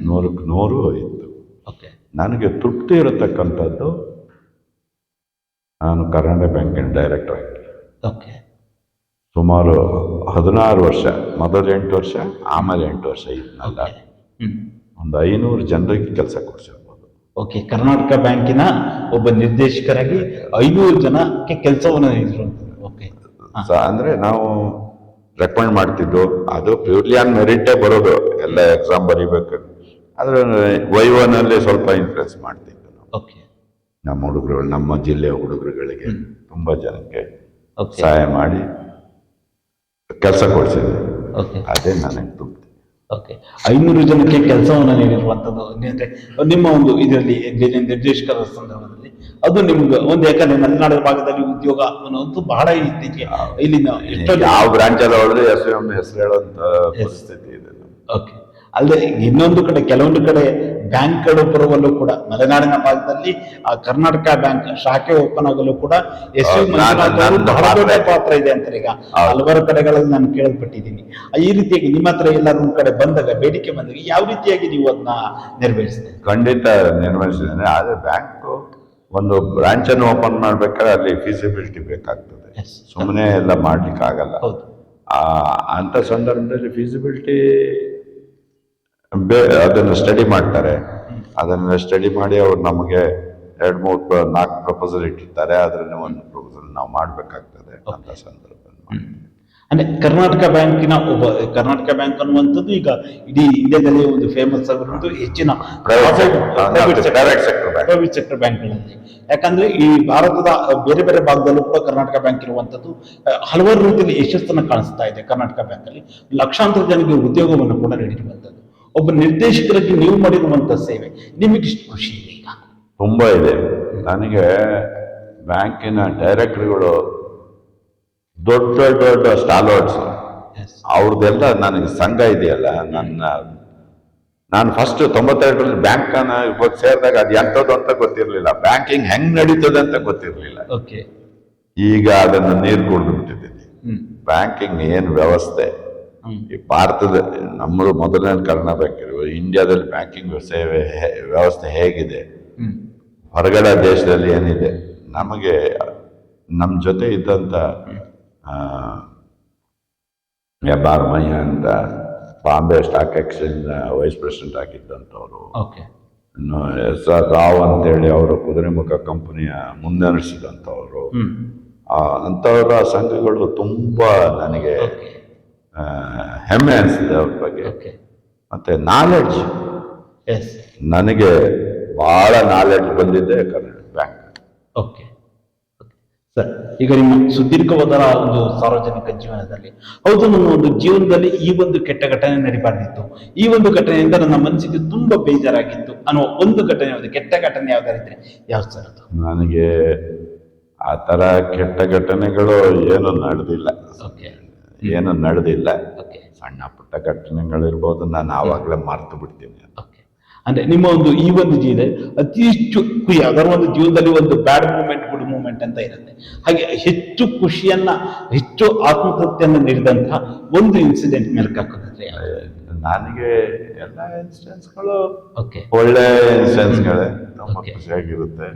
100ಕ್ಕೆ 100 ಇತ್ತು. ಓಕೆ ನನಗೆ ತೃಪ್ತಿ ಇರತಕ್ಕಂಥದ್ದು, ನಾನು ಕರ್ನಾಟಕ ಬ್ಯಾಂಕಿನ ಡೈರೆಕ್ಟರ್ ಆಗಿ ಓಕೆ ಸುಮಾರು 16 ವರ್ಷ, ಮೊದಲು 8 ವರ್ಷ, ಆಮೇಲೆ 8 ವರ್ಷ ಇದ್ನಲ್ಲ, ಒಂದು 500 ಜನರಿಗೆ ಕೆಲಸ ಕೊಡಿಸಿರ್ಬೋದು. ಓಕೆ, ಕರ್ನಾಟಕ ಬ್ಯಾಂಕಿನ ಒಬ್ಬ ನಿರ್ದೇಶಕರಾಗಿ 500 ಜನಕ್ಕೆ ಕೆಲಸವನ್ನು ನೀಡಿದ್ರು. ಓಕೆ ಅಂದ್ರೆ ನಾವು ರೆಕಮೆಂಡ್ ಮಾಡ್ತಿದ್ದು, ಅದು ಪ್ಯೂರ್ಲಿ ಆನ್ ಮೆರಿಟೇ ಬರೋದು, ಎಲ್ಲ ಎಕ್ಸಾಮ್ ಬರೀಬೇಕು. ಆದ್ರೆ ವೈವನಲ್ಲಿ ಸ್ವಲ್ಪ ಇನ್ಫ್ಲುಯೆನ್ಸ್ ಮಾಡ್ತಿದ್ದು ನಾವು. ಓಕೆ ನಮ್ಮ ಹುಡುಗರು, ನಮ್ಮ ಜಿಲ್ಲೆಯ ಹುಡುಗರುಗಳಿಗೆ ತುಂಬಾ ಜನಕ್ಕೆ ಸಹಾಯ ಮಾಡಿ ಕೆಲಸ ಕೊಡಿಸಿದೆ. ಓಕೆ ಅದೇ ನನಗೆ ತೃಪ್ತಿ. ಓಕೆ, 500 ಜನಕ್ಕೆ ಕೆಲಸವನ್ನು ನೀಡಿರುವಂಥದ್ದು ಅಂದ್ರೆ ನಿಮ್ಮ ಒಂದು ಇದರಲ್ಲಿ ನಿರ್ದೇಶಕರ ಸಂದರ್ಭದಲ್ಲಿ ಅದು ನಿಮ್ಗೆ ಒಂದು, ಯಾಕಂದ್ರೆ ಮಲೆನಾಡು ಭಾಗದಲ್ಲಿ ಉದ್ಯೋಗ ಅನ್ನೋದು ಬಹಳ ಇತ್ತೀಚೆಗೆ ಇಲ್ಲಿನ ಯಾವ ಬ್ರಾಂಚ್ ಎಲ್ಲ ಹೊಡೆದ್ರೆ ಹೆಸರು ಹೇಳೋಂಥ ಪರಿಸ್ಥಿತಿ ಇದೆ. ಓಕೆ, ಅಲ್ಲದೆ ಇನ್ನೊಂದು ಕಡೆ ಕೆಲವೊಂದು ಕಡೆ ಬ್ಯಾಂಕ್ಗಳು ಬರುವಲ್ಲೂ ಕೂಡ ಮಲೆನಾಡಿನ ಭಾಗದಲ್ಲಿ ಆ ಕರ್ನಾಟಕ ಬ್ಯಾಂಕ್ ಶಾಖೆ ಓಪನ್ ಆಗಲು ಕೂಡ ಬಹಳ ದೊಡ್ಡ ಪಾತ್ರ ಇದೆ ಅಂತಾರೆ. ಈಗ ಹಲವಾರು ಕಡೆಗಳಲ್ಲಿ ನಾನು ಕೇಳಲ್ಪಟ್ಟಿದ್ದೀನಿ. ಈ ರೀತಿಯಾಗಿ ನಿಮ್ಮ ಹತ್ರ ಎಲ್ಲರೂ ಒಂದ್ ಕಡೆ ಬಂದಾಗ, ಬೇಡಿಕೆ ಬಂದಾಗ ಯಾವ ರೀತಿಯಾಗಿ ನೀವು ಅದನ್ನ ನೆರವೇರಿಸ್ತೇವೆ? ಖಂಡಿತ ನಿರ್ವಹಿಸಿದ್ದೇನೆ. ಆದ್ರೆ ಬ್ಯಾಂಕ್ ಒಂದು ಬ್ರಾಂಚ್ ಅನ್ನು ಓಪನ್ ಮಾಡ್ಬೇಕಾದ್ರೆ ಅಲ್ಲಿ ಫೀಸಿಬಿಲಿಟಿ ಬೇಕಾಗ್ತದೆ, ಸುಮ್ಮನೆ ಎಲ್ಲ ಮಾಡ್ಲಿಕ್ಕೆ ಆಗಲ್ಲ. ಅಂತ ಸಂದರ್ಭದಲ್ಲಿ ಫೀಸಿಬಿಲಿಟಿ ಅದನ್ನು ಸ್ಟಡಿ ಮಾಡ್ತಾರೆ. ಅದನ್ನು ಸ್ಟಡಿ ಮಾಡಿ ಅವ್ರು ನಮಗೆ 2-3-4 ಪ್ರಪೋಸಲ್ ಇಟ್ಟಿರ್ತಾರೆ. ಅದರಲ್ಲಿ ಒಂದು ಪ್ರಪೋಸಲ್ ನಾವು ಮಾಡಬೇಕಾಗ್ತದೆ ಅಂತ ಸಂದರ್ಭದಲ್ಲಿ. ಅಂದ್ರೆ ಕರ್ನಾಟಕ ಬ್ಯಾಂಕ್ ಅನ್ನುವಂಥದ್ದು ಈಗ ಇಡೀ ಇಂಡಿಯಾದಲ್ಲಿ ಒಂದು ಫೇಮಸ್ ಆಗಿರುವುದು ಹೆಚ್ಚಿನ ಪ್ರೈವೇಟ್ ಸೆಕ್ಟರ್ ಬ್ಯಾಂಕ್ಗಳಲ್ಲಿ. ಯಾಕಂದ್ರೆ ಈ ಭಾರತದ ಬೇರೆ ಬೇರೆ ಭಾಗದಲ್ಲೂ ಕೂಡ ಕರ್ನಾಟಕ ಬ್ಯಾಂಕ್ ಇರುವಂತದ್ದು ಹಲವಾರು ರೀತಿಯಲ್ಲಿ ಯಶಸ್ಸನ್ನು ಕಾಣಿಸ್ತಾ ಇದೆ. ಕರ್ನಾಟಕ ಬ್ಯಾಂಕ್ ಅಲ್ಲಿ ಲಕ್ಷಾಂತರ ಜನರಿಗೆ ಉದ್ಯೋಗವನ್ನು ಕೂಡ ನೀಡಿರುವಂತದ್ದು. ಒಬ್ಬ ನಿರ್ದೇಶಕರಾಗಿ ನೀವು ಮಾಡಿರುವಂತ ಸೇವೆ ನಿಮಗೆ ಇಷ್ಟು ಖುಷಿ ಇದೆ? ಈಗ ತುಂಬಾ ಇದೆ. ನನಗೆ ಬ್ಯಾಂಕಿನ ಡೈರೆಕ್ಟರ್ಗಳು ದೊಡ್ಡ ದೊಡ್ಡ ಸ್ಟಾಲ್ವರ್ಡ್ಸ್ ಅವ್ರದ್ದೆಲ್ಲ ನನಗೆ ಸಂಘ ಇದೆಯಲ್ಲ, ನಾನು ಫಸ್ಟ್ 92ರಲ್ಲಿ ಬ್ಯಾಂಕ್ ಹೋಗಿ ಸೇರಿದಾಗ ಅದು ಎಂಥದ್ದು ಅಂತ ಗೊತ್ತಿರಲಿಲ್ಲ. ಬ್ಯಾಂಕಿಂಗ್ ಹೆಂಗ್ ನಡೀತದೆ ಅಂತ ಗೊತ್ತಿರಲಿಲ್ಲ. ಈಗ ಅದನ್ನು ನೀರು ಕುಡಿದು ಬಿಟ್ಟಿದ್ದೀನಿ. ಬ್ಯಾಂಕಿಂಗ್ ಏನ್ ವ್ಯವಸ್ಥೆ ಈ ಭಾರತದ ನಮ್ಮದು ಮೊದಲನೇ ಕರ್ನಾಟಕ ಬ್ಯಾಂಕ್ ಇರುವ ಇಂಡಿಯಾದಲ್ಲಿ ಬ್ಯಾಂಕಿಂಗ್ ಸೇವೆ ವ್ಯವಸ್ಥೆ ಹೇಗಿದೆ, ಹೊರಗಡೆ ದೇಶದಲ್ಲಿ ಏನಿದೆ, ನಮಗೆ ನಮ್ಮ ಜೊತೆ ಇದ್ದಂತ ಬಾರ್ಮಯ್ಯ ಅಂತ Bombay stock exchange vice president ಆಗಿದ್ದಂಥವ್ರು, SR ರಾವ್ ಅಂತೇಳಿ ಅವರ ಕುದುರೆಮುಖ ಕಂಪನಿಯ ಮುನ್ನಡೆಸಿದಂಥವ್ರು, ಅಂಥವರ ಸಂಘಗಳು ತುಂಬಾ ನನಗೆ ಹೆಮ್ಮೆ ಅನಿಸಿದೆ ಅವ್ರ ಬಗ್ಗೆ. ಮತ್ತೆ ನಾಲೆಡ್ಜ್, ನನಗೆ ಬಹಳ ನಾಲೆಡ್ಜ್ ಬಂದಿದೆ ಕರ್ನಾಟಕ ಬ್ಯಾಂಕ್. ಓಕೆ ಸರ್, ಈಗ ನಿಮ್ಮ ಸುದೀರ್ಘವಾದ ಒಂದು ಸಾರ್ವಜನಿಕ ಜೀವನದಲ್ಲಿ, ಹೌದು ನನ್ನ ಒಂದು ಜೀವನದಲ್ಲಿ ಈ ಒಂದು ಕೆಟ್ಟ ಘಟನೆ ನಡಿಬಾರ್ದಿತ್ತು, ಈ ಒಂದು ಘಟನೆಯಿಂದ ನನ್ನ ಮನಸ್ಸಿಗೆ ತುಂಬಾ ಬೇಜಾರಾಗಿತ್ತು ಅನ್ನೋ ಒಂದು ಘಟನೆ, ಒಂದು ಕೆಟ್ಟ ಘಟನೆ ಯಾವ್ದಾರಿದ್ರೆ ಯಾವ್ದು ಸರ್ ಅದು? ನನಗೆ ಆ ತರ ಕೆಟ್ಟ ಘಟನೆಗಳು ಏನು ನಡೆದಿಲ್ಲ. ಏನು ನಡೆದಿಲ್ಲ. ಸಣ್ಣ ಪುಟ್ಟ ಘಟನೆಗಳಿರ್ಬೋದು, ನಾನು ಆವಾಗಲೇ ಮರ್ತು ಬಿಡ್ತೀನಿ. ಅಂದ್ರೆ ನಿಮ್ಮ ಒಂದು ಈ ಒಂದು ಜೀವನ ಅತಿ ಹೆಚ್ಚು ಯಾವ್ದಾರ ಒಂದು ಜೀವನದಲ್ಲಿ ಒಂದು ಬ್ಯಾಡ್ ಮೂಮೆಂಟ್ ಗುಡ್ ಮೂಮೆಂಟ್ ಅಂತ ಇರುತ್ತೆ. ಹಾಗೆ ಹೆಚ್ಚು ಖುಷಿಯನ್ನ, ಹೆಚ್ಚು ಆತ್ಮತೃಪ್ತಿಯನ್ನ ನೀಡಿದಂತಹ ಒಂದು ಇನ್ಸಿಡೆಂಟ್ ಮೆಲ್ಕ್ ಹಾಕೋದ್ರೆ? ನನಗೆ ಎಲ್ಲ ಇನ್ಸಿಡೆಂಟ್ಸ್ಗಳು ಒಳ್ಳೆ ಇನ್ಸಿಡೆಂಟ್ಸ್ಗಳೇ, ತುಂಬಾ ಖುಷಿಯಾಗಿರುತ್ತೆ.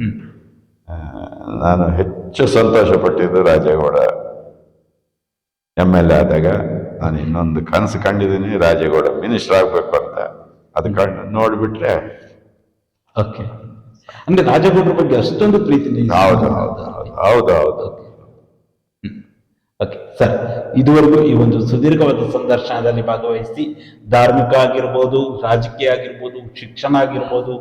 ನಾನು ಹೆಚ್ಚು ಸಂತೋಷ ಪಟ್ಟಿದ್ದು ರಾಜೇಗೌಡ MLA ಆದಾಗ. ನಾನು ಇನ್ನೊಂದು ಕನಸು ಕಂಡಿದ್ದೀನಿ, ರಾಜೇಗೌಡ ಮಿನಿಸ್ಟರ್ ಆಗ್ಬೇಕು ಅಂತ. ಅದು ನೋಡ್ಬಿಟ್ರೆ ಅಂದ್ರೆ ರಾಜೇಗೌಡರ ಬಗ್ಗೆ ಅಷ್ಟೊಂದು ಪ್ರೀತಿ. ಹೌದು. ಓಕೆ ಸರ್, ಇದುವರೆಗೂ ಈ ಒಂದು ಸುದೀರ್ಘವಾದ ಸಂದರ್ಶನದಲ್ಲಿ ಭಾಗವಹಿಸಿ ಧಾರ್ಮಿಕ ಆಗಿರ್ಬೋದು, ರಾಜಕೀಯ ಆಗಿರ್ಬೋದು, ಶಿಕ್ಷಣ ಆಗಿರ್ಬೋದು,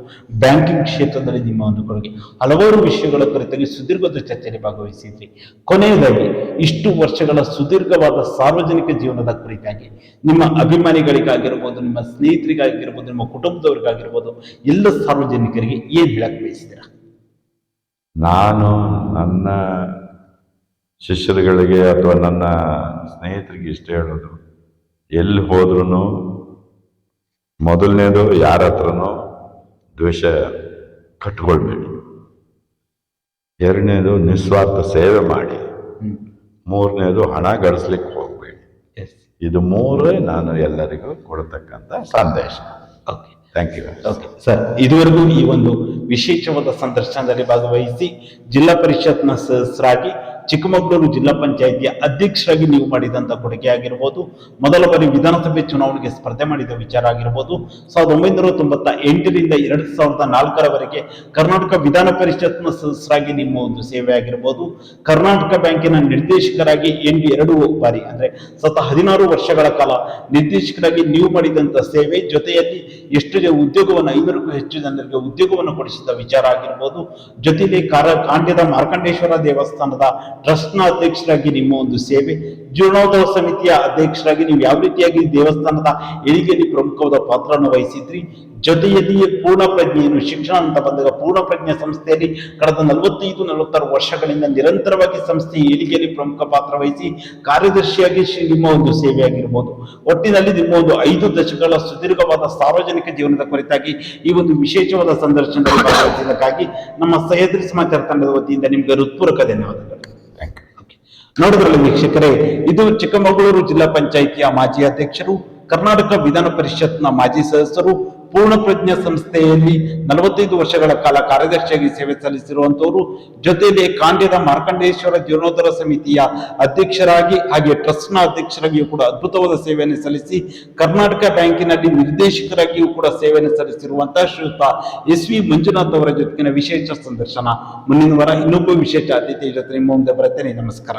ಬ್ಯಾಂಕಿಂಗ್ ಕ್ಷೇತ್ರದಲ್ಲಿ ನಿಮ್ಮ ಒಂದು ಕೊಡುಗೆ, ಹಲವಾರು ವಿಷಯಗಳ ಕುರಿತಾಗಿ ಸುದೀರ್ಘವಾದ ಚರ್ಚೆಯಲ್ಲಿ ಭಾಗವಹಿಸಿದ್ರಿ. ಕೊನೆಯದಾಗಿ ಇಷ್ಟು ವರ್ಷಗಳ ಸುದೀರ್ಘವಾದ ಸಾರ್ವಜನಿಕ ಜೀವನದ ಕುರಿತಾಗಿ ನಿಮ್ಮ ಅಭಿಮಾನಿಗಳಿಗಾಗಿರ್ಬೋದು, ನಿಮ್ಮ ಸ್ನೇಹಿತರಿಗಾಗಿರ್ಬೋದು, ನಿಮ್ಮ ಕುಟುಂಬದವರಿಗಾಗಿರ್ಬೋದು, ಎಲ್ಲ ಸಾರ್ವಜನಿಕರಿಗೆ ಏನ್ ಹೇಳಕ್ ಬಯಸ್ತೀರಾ? ನಾನು ನನ್ನ ಶಿಷ್ಯರುಗಳಿಗೆ ಅಥವಾ ನನ್ನ ಸ್ನೇಹಿತರಿಗೆ ಇಷ್ಟ ಹೇಳೋದು, ಎಲ್ಲಿ ಹೋದ್ರೂ ಮೊದಲನೇದು ಯಾರ ಹತ್ರನೂ ದ್ವೇಷ ಕಟ್ಕೊಳ್ಬೇಡಿ. ಎರಡನೇದು ನಿಸ್ವಾರ್ಥ ಸೇವೆ ಮಾಡಿ. ಮೂರನೇದು ಹಣ ಗಳಿಸ್ಲಿಕ್ಕೆ ಹೋಗ್ಬೇಡಿ. ಇದು ಮೂರೇ ನಾನು ಎಲ್ಲರಿಗೂ ಕೊಡತಕ್ಕಂಥ ಸಂದೇಶ. Thank you. ಓಕೆ ಸರ್, ಇದುವರೆಗೂ ಈ ಒಂದು ವಿಶೇಷವಾದ ಸಂದರ್ಶನದಲ್ಲಿ ಭಾಗವಹಿಸಿ ಜಿಲ್ಲಾ ಪರಿಷತ್ನ ಸದಸ್ಯರಾಗಿ, ಚಿಕ್ಕಮಗಳೂರು ಜಿಲ್ಲಾ ಪಂಚಾಯಿತಿಯ ಅಧ್ಯಕ್ಷರಾಗಿ ನೀವು ಮಾಡಿದಂತ ಕೊಡುಗೆ ಆಗಿರ್ಬೋದು, ಮೊದಲ ಬಾರಿ ವಿಧಾನಸಭೆ ಚುನಾವಣೆಗೆ ಸ್ಪರ್ಧೆ ಮಾಡಿದ ವಿಚಾರ ಆಗಿರ್ಬೋದು, 1998ರಿಂದ 2004ರವರೆಗೆ ಕರ್ನಾಟಕ ವಿಧಾನ ಪರಿಷತ್ನ ಸದಸ್ಯರಾಗಿ ನಿಮ್ಮ ಒಂದು ಸೇವೆ ಆಗಿರ್ಬೋದು, ಕರ್ನಾಟಕ ಬ್ಯಾಂಕಿನ ನಿರ್ದೇಶಕರಾಗಿ 2 ಬಾರಿ ಅಂದ್ರೆ ಸತ 16 ವರ್ಷಗಳ ಕಾಲ ನಿರ್ದೇಶಕರಾಗಿ ನೀವು ಮಾಡಿದಂತ ಸೇವೆ, ಜೊತೆಯಲ್ಲಿ ಎಷ್ಟು ಉದ್ಯೋಗವನ್ನು 500ಕ್ಕೂ ಹೆಚ್ಚು ಜನರಿಗೆ ಉದ್ಯೋಗವನ್ನು ಕೊಡಿಸಿದ ವಿಚಾರ ಆಗಿರ್ಬೋದು, ಜೊತೆಯಲ್ಲಿ ಕಾಂಡ್ಯದ ಮಾರ್ಕಂಡೇಶ್ವರ ದೇವಸ್ಥಾನದ ಟ್ರಸ್ಟ್ ನ ಅಧ್ಯಕ್ಷರಾಗಿ ನಿಮ್ಮ ಒಂದು ಸೇವೆ, ಜೀರ್ಣೋದ್ಧಾರ ಸಮಿತಿಯ ಅಧ್ಯಕ್ಷರಾಗಿ ನೀವು ಯಾವ ರೀತಿಯಾಗಿ ದೇವಸ್ಥಾನದ ಏಳಿಗೆಯಲ್ಲಿ ಪ್ರಮುಖವಾದ ಪಾತ್ರವನ್ನು ವಹಿಸಿದ್ರಿ. ಜೊತೆಯಲ್ಲಿಯೇ ಪೂರ್ಣ ಪ್ರಜ್ಞೆಯನ್ನು ಶಿಕ್ಷಣ ಅಂತ ಬಂದಾಗ ಪೂರ್ಣ ಪ್ರಜ್ಞೆ ಸಂಸ್ಥೆಯಲ್ಲಿ ಕಳೆದ 45-46 ವರ್ಷಗಳಿಂದ ನಿರಂತರವಾಗಿ ಸಂಸ್ಥೆಯ ಏಳಿಗೆಯಲ್ಲಿ ಪ್ರಮುಖ ಪಾತ್ರ ವಹಿಸಿ ಕಾರ್ಯದರ್ಶಿಯಾಗಿ ನಿಮ್ಮ ಒಂದು ಸೇವೆ ಆಗಿರ್ಬೋದು. ಒಟ್ಟಿನಲ್ಲಿ ನಿಮ್ಮ ಒಂದು 5 ದಶಕಗಳ ಸುದೀರ್ಘವಾದ ಸಾರ್ವಜನಿಕ ಜೀವನದ ಕುರಿತಾಗಿ ಈ ಒಂದು ವಿಶೇಷವಾದ ಸಂದರ್ಶನದಲ್ಲಿ ಭಾಗವಹಿಸಿದ್ದಕ್ಕಾಗಿ ನಮ್ಮ ಸಹ್ಯಾದ್ರಿ ಸಮಾಚಾರ ತಂಡದ ವತಿಯಿಂದ ನಿಮಗೆ ಹೃತ್ಪೂರ್ವಕ ಧನ್ಯವಾದಗಳು. ನೋಡಿದ್ರಲ್ಲ ವೀಕ್ಷಕರೇ, ಇದು ಚಿಕ್ಕಮಗಳೂರು ಜಿಲ್ಲಾ ಪಂಚಾಯಿತಿಯ ಮಾಜಿ ಅಧ್ಯಕ್ಷರು, ಕರ್ನಾಟಕ ವಿಧಾನ ಪರಿಷತ್ನ ಮಾಜಿ ಸದಸ್ಯರು, ಪೂರ್ಣ ಪ್ರಜ್ಞಾ ಸಂಸ್ಥೆಯಲ್ಲಿ 45 ವರ್ಷಗಳ ಕಾಲ ಕಾರ್ಯದರ್ಶಿಯಾಗಿ ಸೇವೆ ಸಲ್ಲಿಸಿರುವಂತವರು, ಜೊತೆಯಲ್ಲಿ ಖಾಂಡ್ಯದ ಮಾರ್ಕಂಡೇಶ್ವರ ಜೀರ್ಣೋದ್ಧಾರ ಸಮಿತಿಯ ಅಧ್ಯಕ್ಷರಾಗಿ ಹಾಗೆ ಟ್ರಸ್ಟ್ನ ಅಧ್ಯಕ್ಷರಾಗಿಯೂ ಕೂಡ ಅದ್ಭುತವಾದ ಸೇವೆಯನ್ನು ಸಲ್ಲಿಸಿ ಕರ್ನಾಟಕ ಬ್ಯಾಂಕಿನಲ್ಲಿ ನಿರ್ದೇಶಕರಾಗಿಯೂ ಕೂಡ ಸೇವೆಯನ್ನು ಸಲ್ಲಿಸಿರುವಂತಹ ಶ್ರೀಯುತ SV ಮಂಜುನಾಥ್ ಅವರ ಜೊತೆಗಿನ ವಿಶೇಷ ಸಂದರ್ಶನ. ಮುಂದಿನ ವಾರ ಇನ್ನೊಬ್ಬ ವಿಶೇಷ ಅತಿಥಿ ಜೊತೆ ನಿಮ್ಮ ಮುಂದೆ ಬರುತ್ತೇನೆ. ನಮಸ್ಕಾರ.